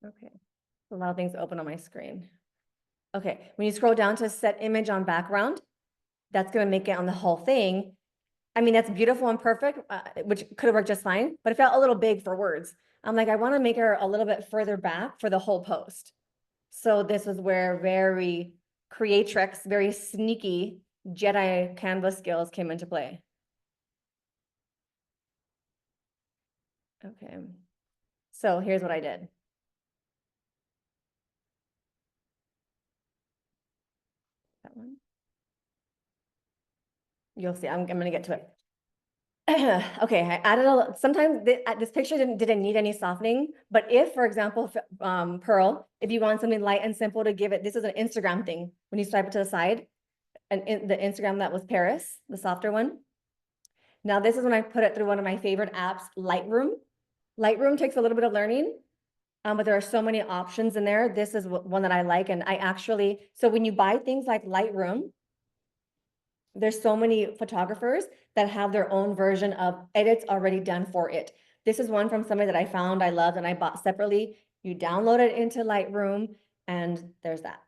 Okay, a lot of things open on my screen. Okay, when you scroll down to set image on background, that's gonna make it on the whole thing. I mean, that's beautiful and perfect, which could have worked just fine, but it felt a little big for words. I'm like, I want to make her a little bit further back for the whole post. So this is where very creatrix, very sneaky Jedi Canva skills came into play. Okay, so here's what I did. That one. You'll see, I'm gonna get to it. Okay, I added sometimes this picture didn't need any softening, but if, for example, Pearl, if you want something light and simple to give it, this is an Instagram thing. When you swipe it to the side, and the Instagram that was Paris, the softer one. Now this is when I put it through one of my favorite apps, Lightroom. Lightroom takes a little bit of learning, but there are so many options in there. This is one that I like, and I actually, so when you buy things like Lightroom, there's so many photographers that have their own version of edits already done for it. This is one from somebody that I found, I loved, and I bought separately. You download it into Lightroom, and there's that.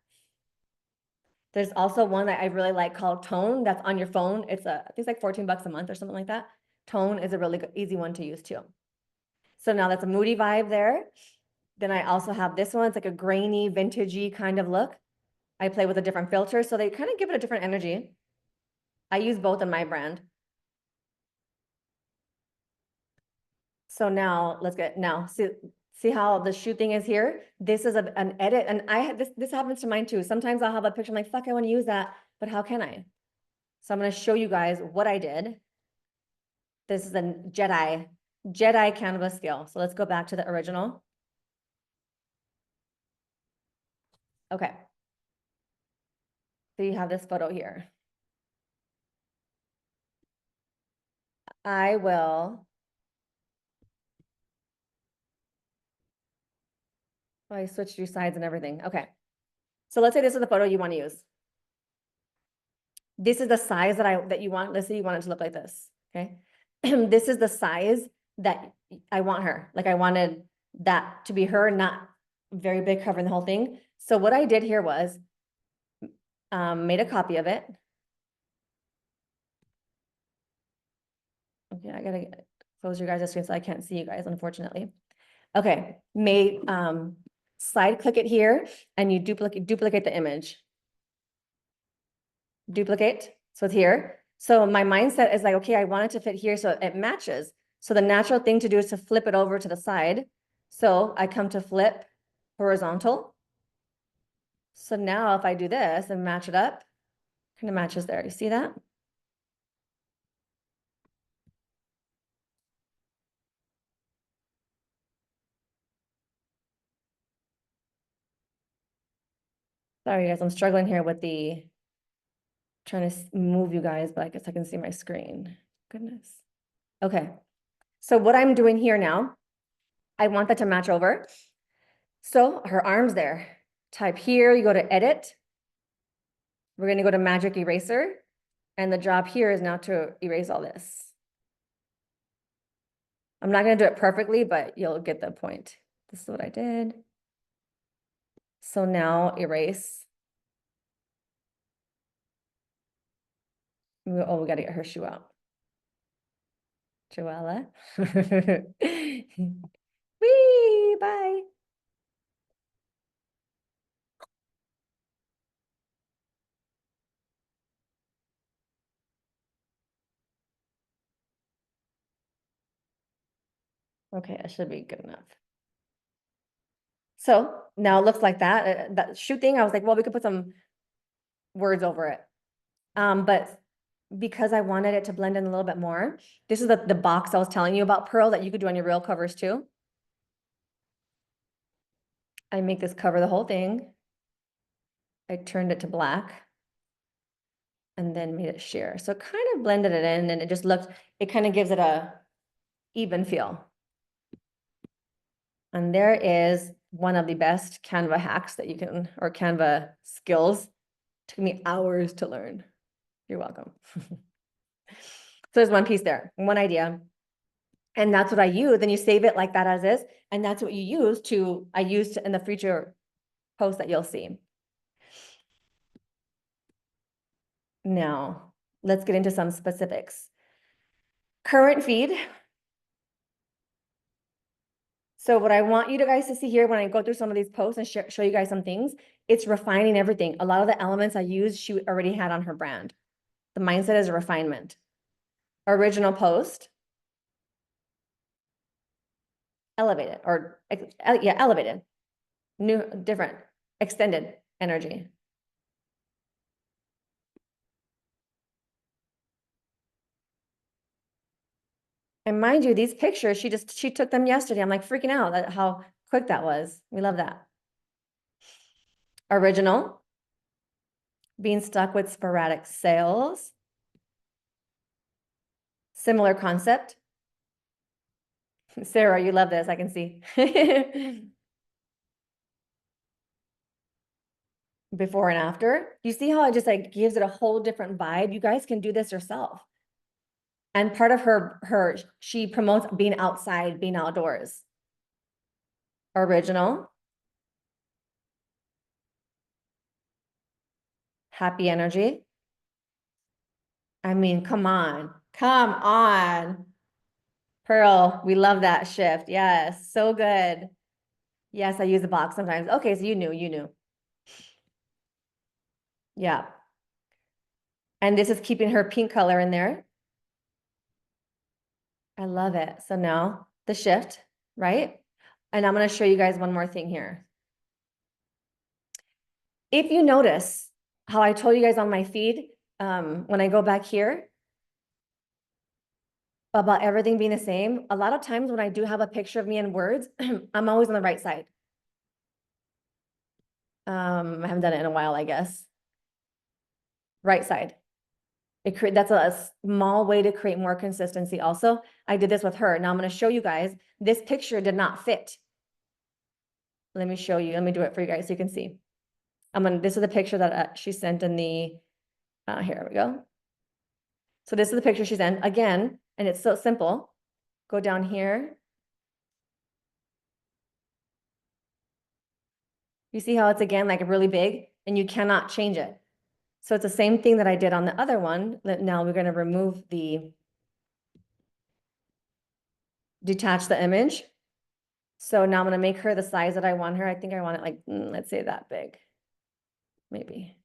There's also one that I really like called Tone that's on your phone. I think it's like 14 bucks a month or something like that. Tone is a really good, easy one to use too. So now that's a moody vibe there. Then I also have this one. It's like a grainy, vintagey kind of look. I play with a different filter, so they kind of give it a different energy. I use both in my brand. So now see how the shoe thing is here? This is an edit, and this happens to mine too. Sometimes I'll have a picture, I'm like, fuck, I want to use that, but how can I? So I'm going to show you guys what I did. This is a Jedi Canva skill. So let's go back to the original. Okay. So you have this photo here. I will. Oh, I switched your sides and everything. Okay. So let's say this is the photo you want to use. This is the size that you want. Let's say you want it to look like this. Okay. This is the size that I want her. Like I wanted that to be her, not very big covering the whole thing. So what I did here was made a copy of it. Okay, I gotta close your guys' screen so I can't see you guys, unfortunately. Okay, slide click it here and you duplicate the image. Duplicate, so it's here. So my mindset is like, okay, I want it to fit here so it matches. So the natural thing to do is to flip it over to the side. So I come to flip horizontal. So now if I do this and match it up, kind of matches there. You see that? Sorry guys, I'm struggling here with trying to move you guys, but I guess I can see my screen. Goodness. Okay. So what I'm doing here now, I want that to match over. So her arm's there. Type here, you go to edit. We're going to go to magic eraser. And the job here is now to erase all this. I'm not going to do it perfectly, but you'll get the point. This is what I did. So now erase. Oh, we got to get her shoe out. Joella. Whee, bye. Okay, that should be good enough. So now it looks like that. That shoe thing, I was like, well, we could put some words over it. But because I wanted it to blend in a little bit more, this is the box I was telling you about, Pearl, that you could do on your real covers too. I make this cover the whole thing. I turned it to black. and then made it sheer. So it kind of blended it in and it just looked, it kind of gives it a even feel. And there is one of the best Canva hacks that you can, or Canva skills. Took me hours to learn. You're welcome. So there's one piece there, one idea. And that's what I use. Then you save it like that as is. And that's what you use to, I used in the future post that you'll see. Now, let's get into some specifics. Current feed. So what I want you guys to see here when I go through some of these posts and show you guys some things, it's refining everything. A lot of the elements I used, she already had on her brand. The mindset is a refinement. Original post. Elevated or yeah, elevated. New, different, extended energy. And mind you, these pictures, she took them yesterday. I'm like freaking out at how quick that was. We love that. Original. Being stuck with sporadic sales. Similar concept. Sarah, you love this, I can see. Before and after. You see how it just like gives it a whole different vibe? You guys can do this yourself. And part of she promotes being outside, being outdoors. Original. Happy energy. I mean, come on. Come on. Pearl, we love that shift. Yes, so good. Yes, I use a box sometimes. Okay, so you knew. Yeah. And this is keeping her pink color in there. I love it. So now the shift, right? And I'm going to show you guys one more thing here. If you notice how I told you guys on my feed, when I go back here about everything being the same, a lot of times when I do have a picture of me in words, I'm always on the right side. I haven't done it in a while, I guess. Right side. That's a small way to create more consistency also. I did this with her. Now I'm going to show you guys, this picture did not fit. Let me show you. Let me do it for you guys so you can see. This is the picture that she sent in the, here we go. So this is the picture she sent again, and it's so simple. Go down here. You see how it's again, like really big and you cannot change it. So it's the same thing that I did on the other one. Now we're going to remove detach the image. So now I'm going to make her the size that I want her. I think I want it like, let's say that big. Maybe.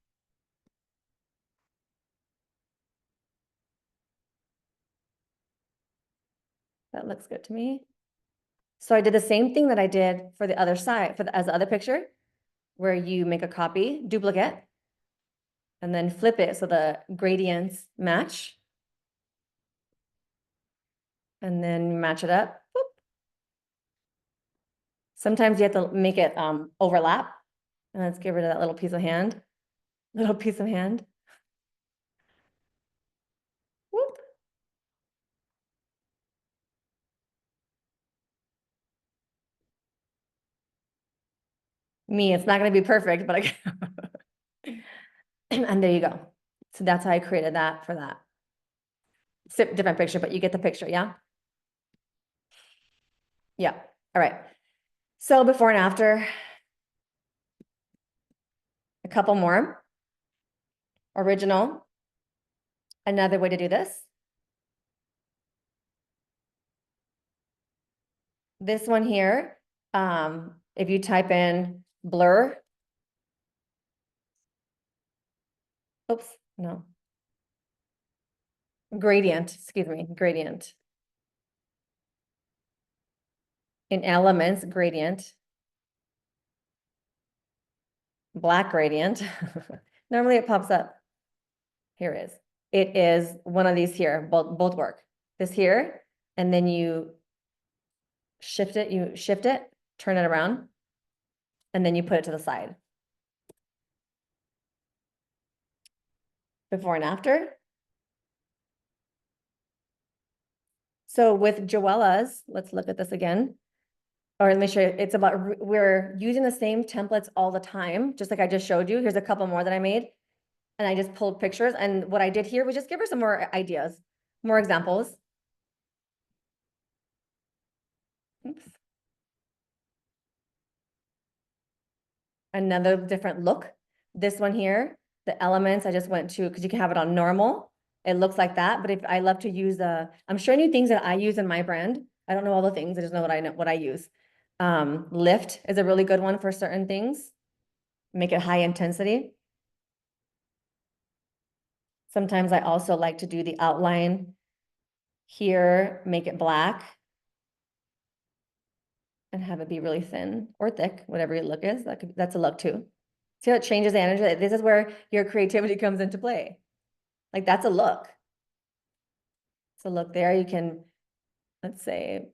That looks good to me. So I did the same thing that I did for the other side, as the other picture, where you make a copy, duplicate, and then flip it so the gradients match. And then match it up. Boop. Sometimes you have to make it overlap. And let's get rid of that little piece of hand. Little piece of hand. Whoop. Me, it's not going to be perfect, but I and there you go. So that's how I created that for that. It's a different picture, but you get the picture, yeah? Yeah. All right. So before and after, a couple more. Original. Another way to do this. This one here, if you type in blur. Oops, no. Gradient, excuse me, gradient. In elements, gradient. Black gradient. Normally it pops up. Here it is. It is one of these here, both work. This here, and then you shift it, turn it around, and then you put it to the side. before and after. So with Joella's, let's look at this again. Or let me show you, it's about, we're using the same templates all the time, just like I just showed you. Here's a couple more that I made. And I just pulled pictures, and what I did here was just give her some more ideas, more examples. Oops. Another different look. This one here, the elements, I just went to, because you can have it on normal. It looks like that, but if I love to use I'm showing you things that I use in my brand. I don't know all the things, I just know what I use. Lift is a really good one for certain things. Make it high intensity. Sometimes I also like to do the outline here, make it black. And have it be really thin or thick, whatever your look is. That's a look too. See how it changes the energy? This is where your creativity comes into play. Like that's a look. So look there, you can, let's say,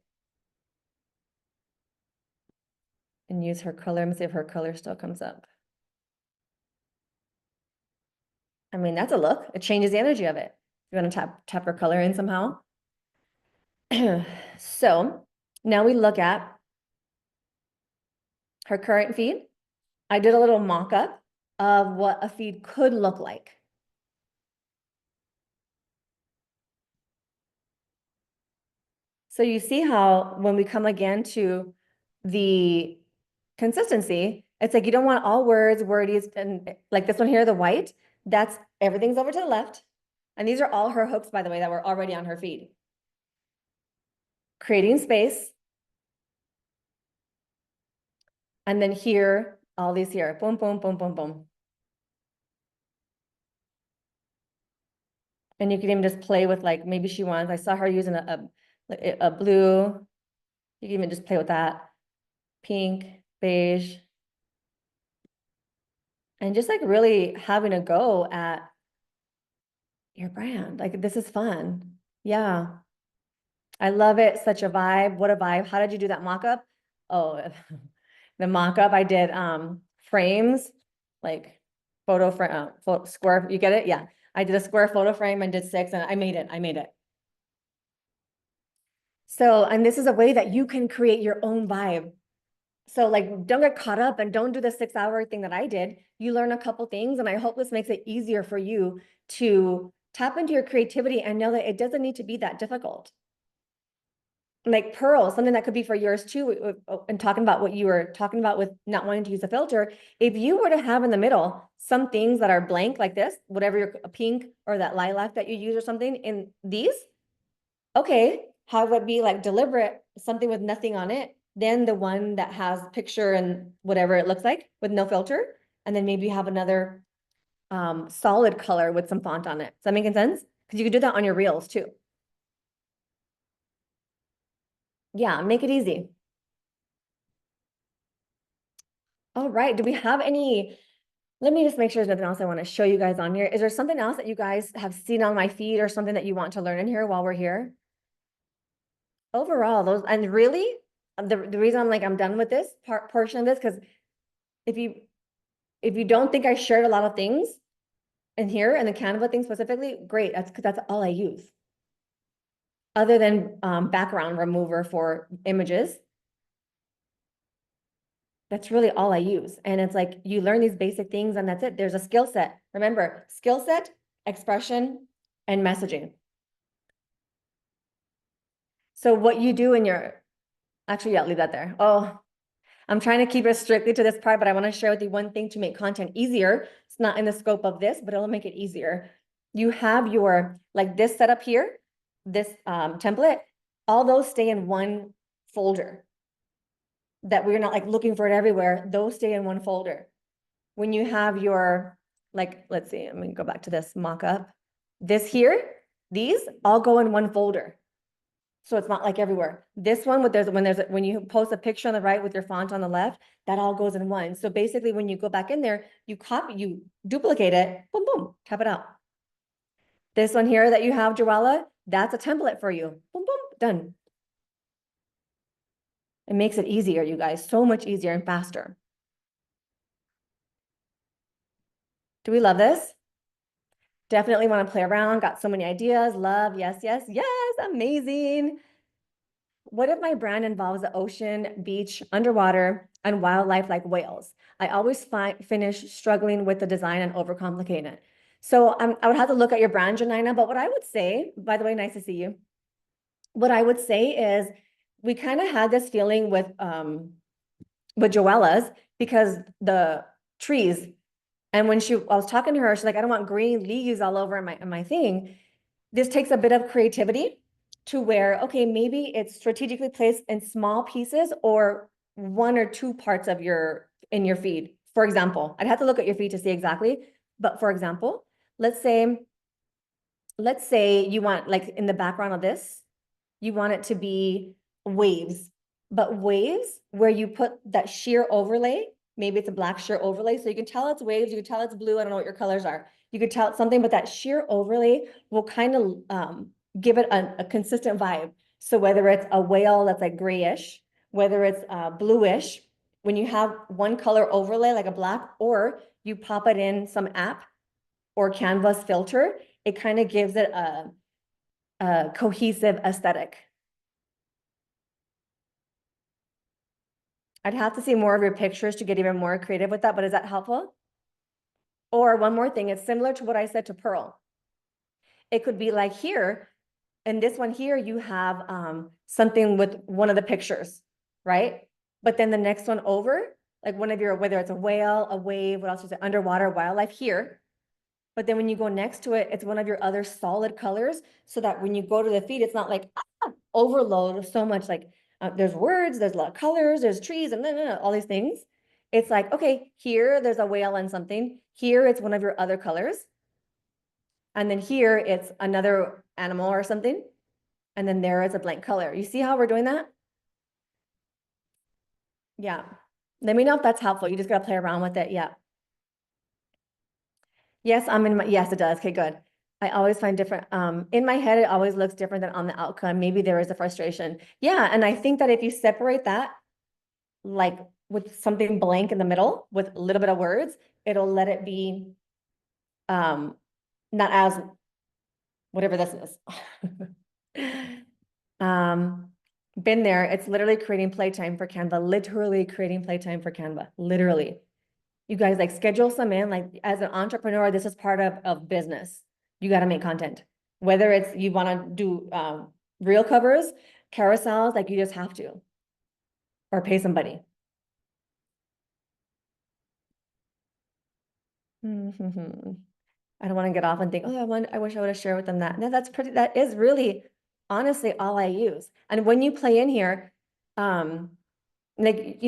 and use her color. Let me see if her color still comes up. I mean, that's a look. It changes the energy of it. You want to tap her color in somehow. So now we look at her current feed. I did a little mock-up of what a feed could look like. So you see how when we come again to the consistency, it's like you don't want all words, wordies, and like this one here, the white, that's everything's over to the left. And these are all her hooks, by the way, that were already on her feed. Creating space. And then here, all these here, boom, boom, boom, boom, boom. And you can even just play with like, maybe she wants, I saw her using a blue. You can even just play with that. Pink, beige. And just like really having a go at your brand. Like this is fun. Yeah. I love it. Such a vibe. What a vibe. How did you do that mock-up? Oh, the mock-up I did frames, like photo frame, square, you get it? Yeah. I did a square photo frame and did 6 and I made it. So, and this is a way that you can create your own vibe. So like, don't get caught up and don't do the 6-hour thing that I did. You learn a couple things, and I hope this makes it easier for you to tap into your creativity and know that it doesn't need to be that difficult. Like pearls, something that could be for yours too, and talking about what you were talking about with not wanting to use a filter. If you were to have in the middle some things that are blank like this, whatever your pink or that lilac that you use or something in these, okay, how would it be like deliberate, something with nothing on it, then the one that has picture and whatever it looks like with no filter, and then maybe you have another solid color with some font on it. Is that making sense? Because you could do that on your reels too. Yeah, make it easy. All right, do we have any, let me just make sure there's nothing else I want to show you guys on here. Is there something else that you guys have seen on my feed or something that you want to learn in here while we're here? Overall, those, and really, the reason I'm like, I'm done with this portion of this, because if you don't think I shared a lot of things in here and the Canva thing specifically, great, that's because that's all I use. Other than background remover for images. That's really all I use. And it's like, you learn these basic things and that's it. There's a skill set. Remember, skill set, expression, and messaging. So what you do in your, actually, yeah, leave that there. Oh, I'm trying to keep it strictly to this part, but I want to share with you one thing to make content easier. It's not in the scope of this, but it'll make it easier. You have your, like this setup here, this template, all those stay in one folder. That we're not like looking for it everywhere. Those stay in one folder. When you have your, like, let's see, I'm gonna go back to this mock-up. This here, these all go in one folder. So it's not like everywhere. This one, when you post a picture on the right with your font on the left, that all goes in one. So basically when you go back in there, you duplicate it, boom, boom, tap it out. This one here that you have, Joella, that's a template for you. Boom, boom, done. It makes it easier, you guys, so much easier and faster. Do we love this? Definitely want to play around. Got so many ideas. Love. Yes, yes, yes. Amazing. What if my brand involves the ocean, beach, underwater, and wildlife like whales? I always finish struggling with the design and overcomplicate it. So I would have to look at your brand, Janina, but what I would say, by the way, nice to see you. What I would say is we kind of had this feeling with Joella's because the trees, and when I was talking to her, she's like, I don't want green leaves all over my thing. This takes a bit of creativity to where, okay, maybe it's strategically placed in small pieces or one or two parts of in your feed. For example, I'd have to look at your feed to see exactly, but for example, let's say you want, like, in the background of this, you want it to be waves, but waves where you put that sheer overlay, maybe it's a black sheer overlay, so you can tell it's waves, you can tell it's blue, I don't know what your colors are. You could tell it's something, but that sheer overlay will kind of give it a consistent vibe. So whether it's a whale that's like grayish, whether it's bluish, when you have one color overlay like a black, or you pop it in some app or Canvas filter, it kind of gives it a cohesive aesthetic. I'd have to see more of your pictures to get even more creative with that, but is that helpful? Or one more thing, it's similar to what I said to Pearl. It could be like here, and this one here, you have something with one of the pictures, right? But then the next one over, like one of your, whether it's a whale, a wave, what else is it, underwater wildlife here. But then when you go next to it, it's one of your other solid colors, so that when you go to the feed, it's not like overload of so much, like there's words, there's a lot of colors, there's trees, and all these things. It's like, okay, here there's a whale and something. Here it's one of your other colors. And then here it's another animal or something. And then there is a blank color. You see how we're doing that? Yeah. Let me know if that's helpful. You just gotta play around with it. Yeah. Yes, yes, it does. Okay, good. I always find different, in my head, it always looks different than on the outcome. Maybe there is a frustration. Yeah, and I think that if you separate that, like with something blank in the middle with a little bit of words, it'll let it be, not as, whatever this is. Been there. It's literally creating playtime for Canva, literally creating playtime for Canva, literally. You guys, like, schedule some in, like, as an entrepreneur, this is part of business. You got to make content, whether it's you want to do reel covers, carousels, like you just have to, or pay somebody. I don't want to get off and think, oh, I wish I would have shared with them that. No, that is really honestly all I use. And when you play in here, like,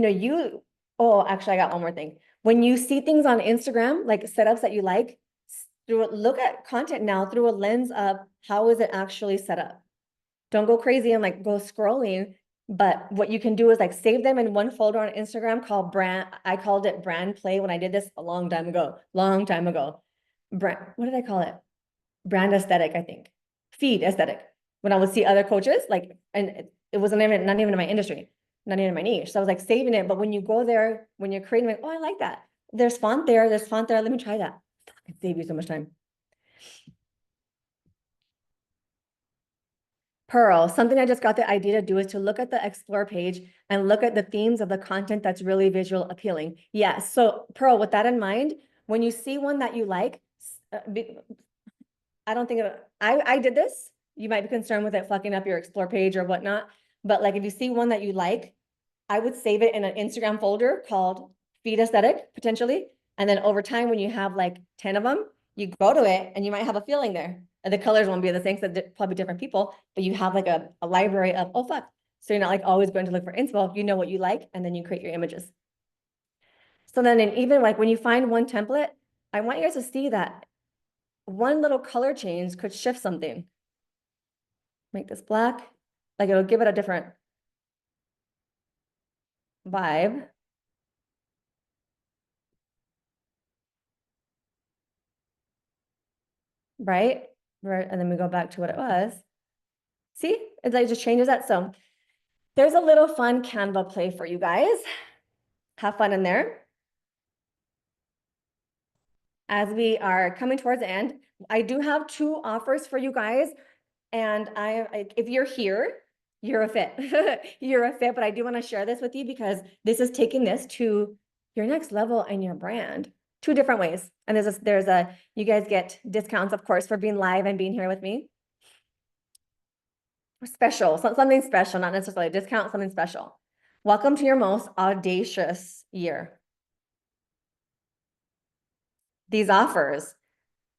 oh, actually, I got one more thing. When you see things on Instagram, like setups that you like, look at content now through a lens of how is it actually set up. Don't go crazy and like go scrolling. But what you can do is like save them in one folder on Instagram called I called it brand play when I did this a long time ago. What did I call it? Brand aesthetic, I think. Feed aesthetic. When I would see other coaches, like, and it wasn't even, not even in my industry, not even in my niche. So I was like saving it. But when you go there, when you're creating, like, oh, I like that. There's font there. Let me try that. It save you so much time. Pearl, something I just got the idea to do is to look at the explore page and look at the themes of the content that's really visual appealing. Yes. So Pearl, with that in mind, when you see one that you like, I don't think I did this. You might be concerned with it fucking up your explore page or whatnot. But like, if you see one that you like, I would save it in an Instagram folder called feed aesthetic, potentially. And then over time, when you have like 10 of them, you go to it and you might have a feeling there. And the colors won't be the same, because probably different people, but you have like a library of, oh, fuck. So you're not like always going to look for inspo. You know what you like, and then you create your images. So then, even like when you find one template, I want you guys to see that one little color change could shift something. Make this black, like it'll give it a different vibe. Right? Right. And then we go back to what it was. See, it like just changes that. So there's a little fun Canva play for you guys. Have fun in there. as we are coming towards the end, I do have 2 offers for you guys. And if you're here, you're a fit. You're a fit, but I do want to share this with you because this is taking this to your next level and your brand 2 different ways. And you guys get discounts, of course, for being live and being here with me. Special, something special, not necessarily a discount, something special. Welcome to your most audacious year. These offers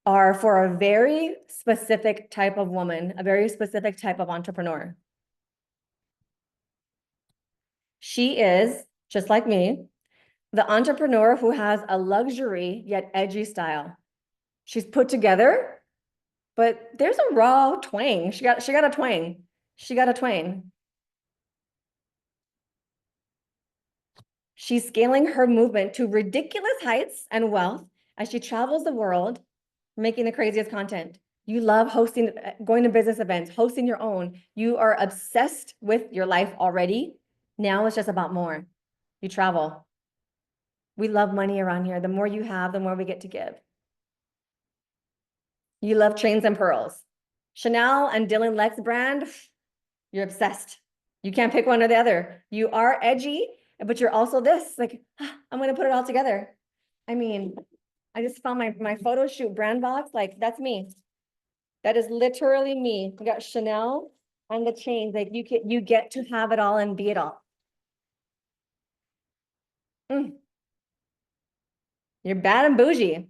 are for a very specific type of woman, a very specific type of entrepreneur. She is, just like me, the entrepreneur who has a luxury yet edgy style. She's put together, but there's a raw twang. She got a twang. She got a twang. She's scaling her movement to ridiculous heights and wealth as she travels the world, making the craziest content. You love hosting, going to business events, hosting your own. You are obsessed with your life already. Now it's just about more. You travel. We love money around here. The more you have, the more we get to give. You love chains and pearls. Chanel and Dylan Lex brand, you're obsessed. You can't pick one or the other. You are edgy, but you're also this, like, I'm going to put it all together. I mean, I just found my photo shoot brand box. Like, that's me. That is literally me. We got Chanel and the chains. Like, you get to have it all and be it all. You're bad and bougie.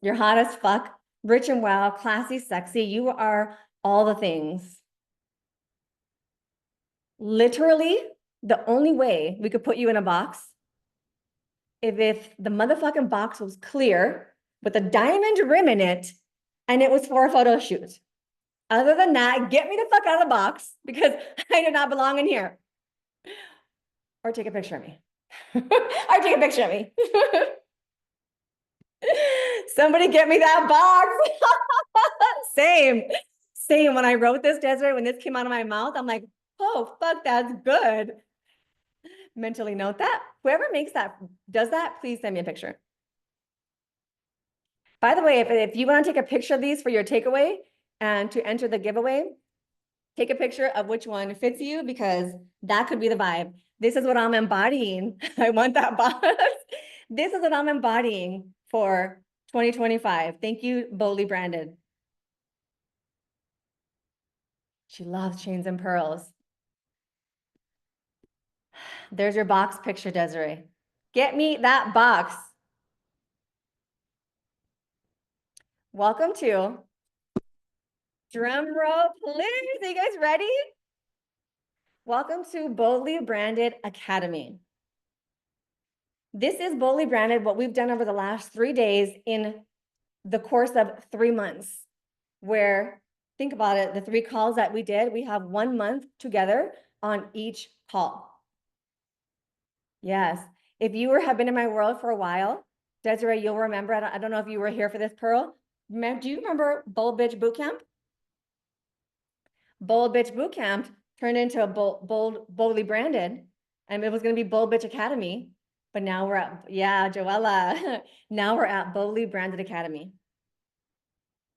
You're hot as fuck, rich and wild, classy, sexy. You are all the things. Literally, the only way we could put you in a box if the motherfucking box was clear with a diamond rim in it and it was for a photo shoot. Other than that, get me the fuck out of the box because I do not belong in here. Or take a picture of me. Or take a picture of me. Somebody get me that box. Same. When I wrote this, Desiree, when this came out of my mouth, I'm like, oh, fuck, that's good. Mentally note that. Whoever does that, please send me a picture. By the way, if you want to take a picture of these for your takeaway and to enter the giveaway, take a picture of which one fits you because that could be the vibe. This is what I'm embodying. I want that box. This is what I'm embodying for 2025. Thank you, Boldly Branded. She loves chains and pearls. There's your box picture, Desiree. Get me that box. Welcome to, drum roll, please. Are you guys ready? Welcome to Boldly Branded Academy. This is Boldly Branded, what we've done over the last 3 days in the course of 3 months, where, think about it, the 3 calls that we did, we have 1 month together on each call. Yes. If you have been in my world for a while, Desiree, you'll remember, I don't know if you were here for this, Pearl. Do you remember Bold Bitch Bootcamp? Bold Bitch Bootcamp turned into a Boldly Branded, and it was going to be Bold Bitch Academy. But now we're at, yeah, Joella. Now we're at Boldly Branded Academy.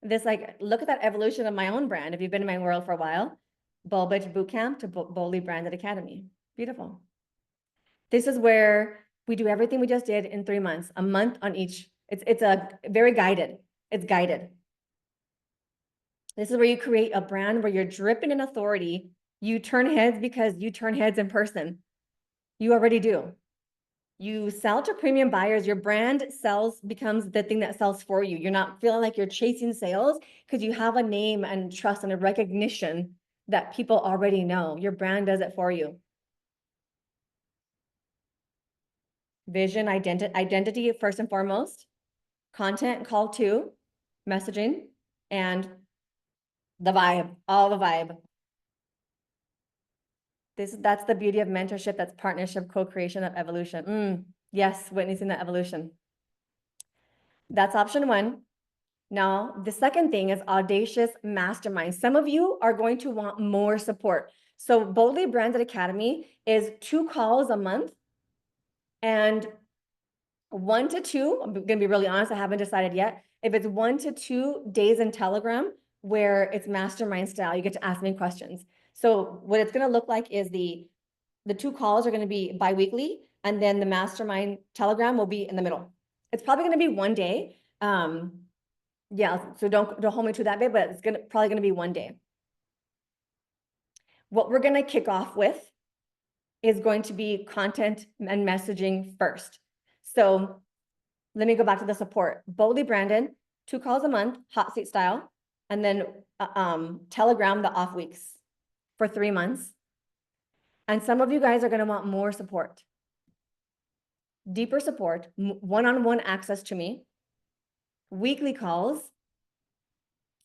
This, like, look at that evolution of my own brand. If you've been in my world for a while, Bold Bitch Bootcamp to Boldly Branded Academy. Beautiful. This is where we do everything we just did in 3 months, a month on each. It's a very guided. It's guided. This is where you create a brand where you're dripping in authority. You turn heads because you turn heads in person. You already do. You sell to premium buyers. Your brand becomes the thing that sells for you. You're not feeling like you're chasing sales because you have a name and trust and a recognition that people already know. Your brand does it for you. Vision, identity first and foremost, content, call to, messaging, and the vibe, all the vibe. That's the beauty of mentorship. That's partnership, co-creation of evolution. Yes, witnessing that evolution. That's option 1. Now, the second thing is audacious mastermind. Some of you are going to want more support. So Boldly Branded Academy is 2 calls a month. And 1 to 2, I'm gonna be really honest, I haven't decided yet. If it's 1 to 2 days in Telegram where it's mastermind style, you get to ask me questions. So what it's gonna look like is the 2 calls are gonna be bi-weekly, and then the mastermind Telegram will be in the middle. It's probably gonna be 1 day. Yeah, so don't hold me to that day, but it's probably gonna be 1 day. What we're gonna kick off with is going to be content and messaging first. So let me go back to the support. Boldly branded, 2 calls a month, hot seat style, and then Telegram the off weeks for 3 months. And some of you guys are gonna want more support. Deeper support, one-on-one access to me, weekly calls,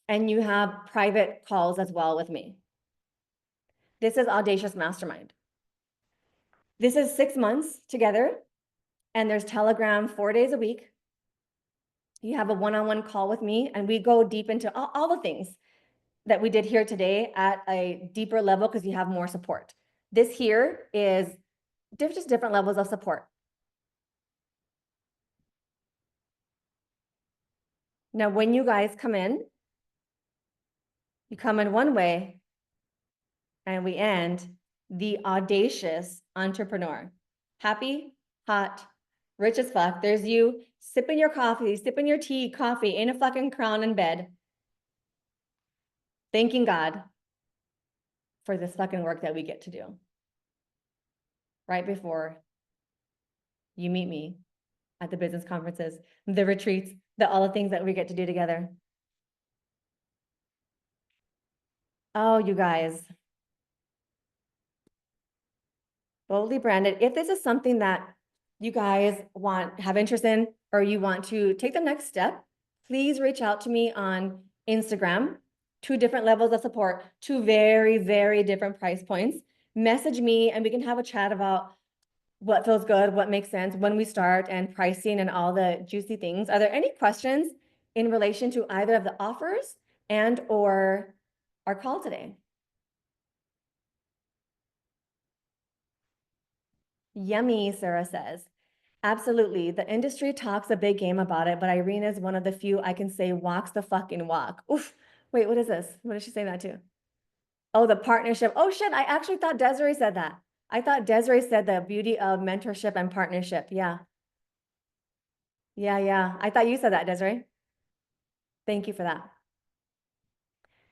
and you have private calls as well with me. This is Audacious Mastermind. This is 6 months together, and there's Telegram 4 days a week. You have a one-on-one call with me, and we go deep into all the things that we did here today at a deeper level because you have more support. This here is just different levels of support. Now, when you guys come in, you come in one way, and we end the audacious entrepreneur. Happy, hot, rich as fuck. There's you sipping your coffee, sipping your tea, coffee in a fucking crown in bed, thanking God for this fucking work that we get to do. Right before you meet me at the business conferences, the retreats, all the things that we get to do together. Oh, you guys. Boldly branded. If this is something that you guys have interest in, or you want to take the next step, please reach out to me on Instagram. 2 different levels of support, 2 very, very different price points. Message me and we can have a chat about what feels good, what makes sense, when we start, and pricing and all the juicy things. Are there any questions in relation to either of the offers and or our call today? Yummy, Sarah says. Absolutely. The industry talks a big game about it, but Irene is one of the few I can say walks the fucking walk. Oof. Wait, what is this? What did she say that to? Oh, the partnership. Oh shit, I actually thought Desiree said that. I thought Desiree said the beauty of mentorship and partnership. Yeah. Yeah. I thought you said that, Desiree. Thank you for that.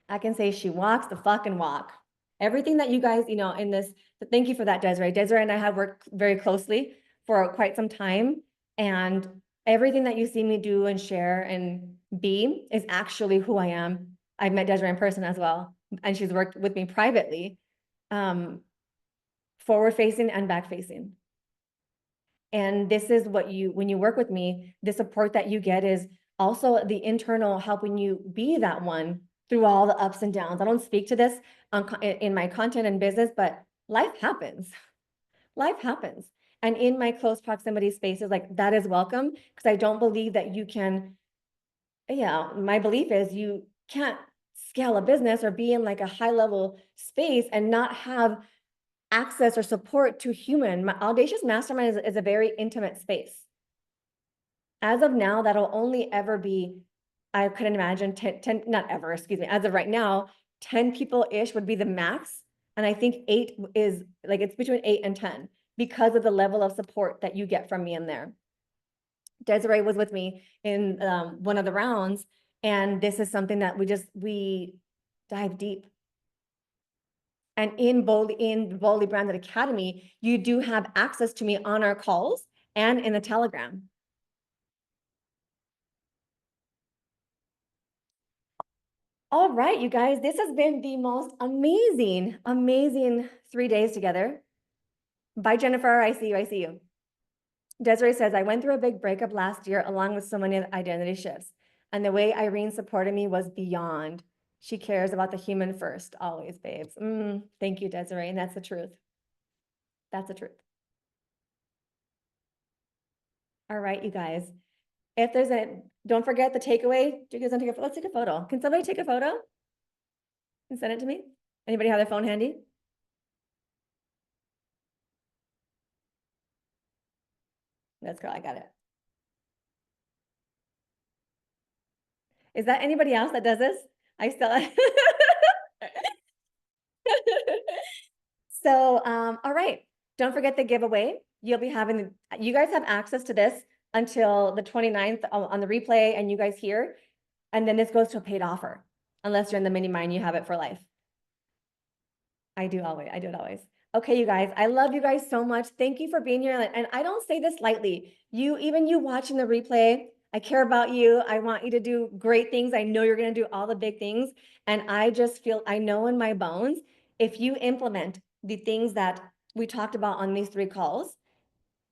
I can say she walks the fucking walk. Everything that you guys, in this, thank you for that, Desiree. Desiree and I have worked very closely for quite some time. And everything that you see me do and share and be is actually who I am. I've met Desiree in person as well, and she's worked with me privately, forward facing and back facing. And this is what when you work with me, the support that you get is also the internal helping you be that one through all the ups and downs. I don't speak to this in my content and business, but life happens. Life happens. And in my close proximity spaces, like that is welcome, because I don't believe that you can, my belief is you can't scale a business or be in like a high level space and not have access or support to human. My Audacious Mastermind is a very intimate space. As of now, that'll only ever be, I couldn't imagine 10, not ever, excuse me. As of right now, 10 people-ish would be the max. And I think 8 is like, it's between 8 and 10 because of the level of support that you get from me in there. Desiree was with me in one of the rounds, and this is something that we dive deep. And in Boldly Branded Academy, you do have access to me on our calls and in the Telegram. All right, you guys, this has been the most amazing 3 days together. Bye, Jennifer. I see you. Desiree says, I went through a big breakup last year along with so many identity shifts. And the way Irene supported me was beyond. She cares about the human first, always, babes. Thank you, Desiree. And that's the truth. That's the truth. All right, you guys. If there's don't forget the takeaway. Do you guys want to take let's take a photo. Can somebody take a photo and send it to me? Anybody have their phone handy? That's cool. I got it. Is that anybody else that does this? I still. So, all right, don't forget the giveaway. You'll be having, you guys have access to this until the 29th on the replay and you guys here. And then this goes to a paid offer. Unless you're in the mini mine, you have it for life. I do it always. Okay, you guys, I love you guys so much. Thank you for being here. And I don't say this lightly. Even you watching the replay, I care about you. I want you to do great things. I know you're going to do all the big things. And I just feel, I know in my bones, if you implement the things that we talked about on these 3 calls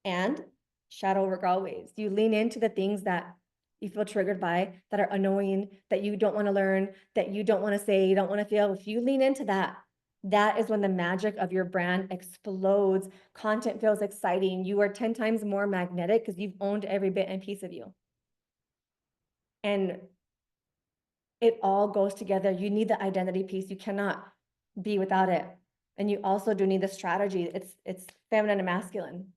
and shadow work always, you lean into the things that you feel triggered by, that are annoying, that you don't want to learn, that you don't want to say, you don't want to feel. If you lean into that, that is when the magic of your brand explodes. Content feels exciting. You are 10 times more magnetic because you've owned every bit and piece of you. And it all goes together. You need the identity piece. You cannot be without it. And you also do need the strategy. It's feminine and masculine.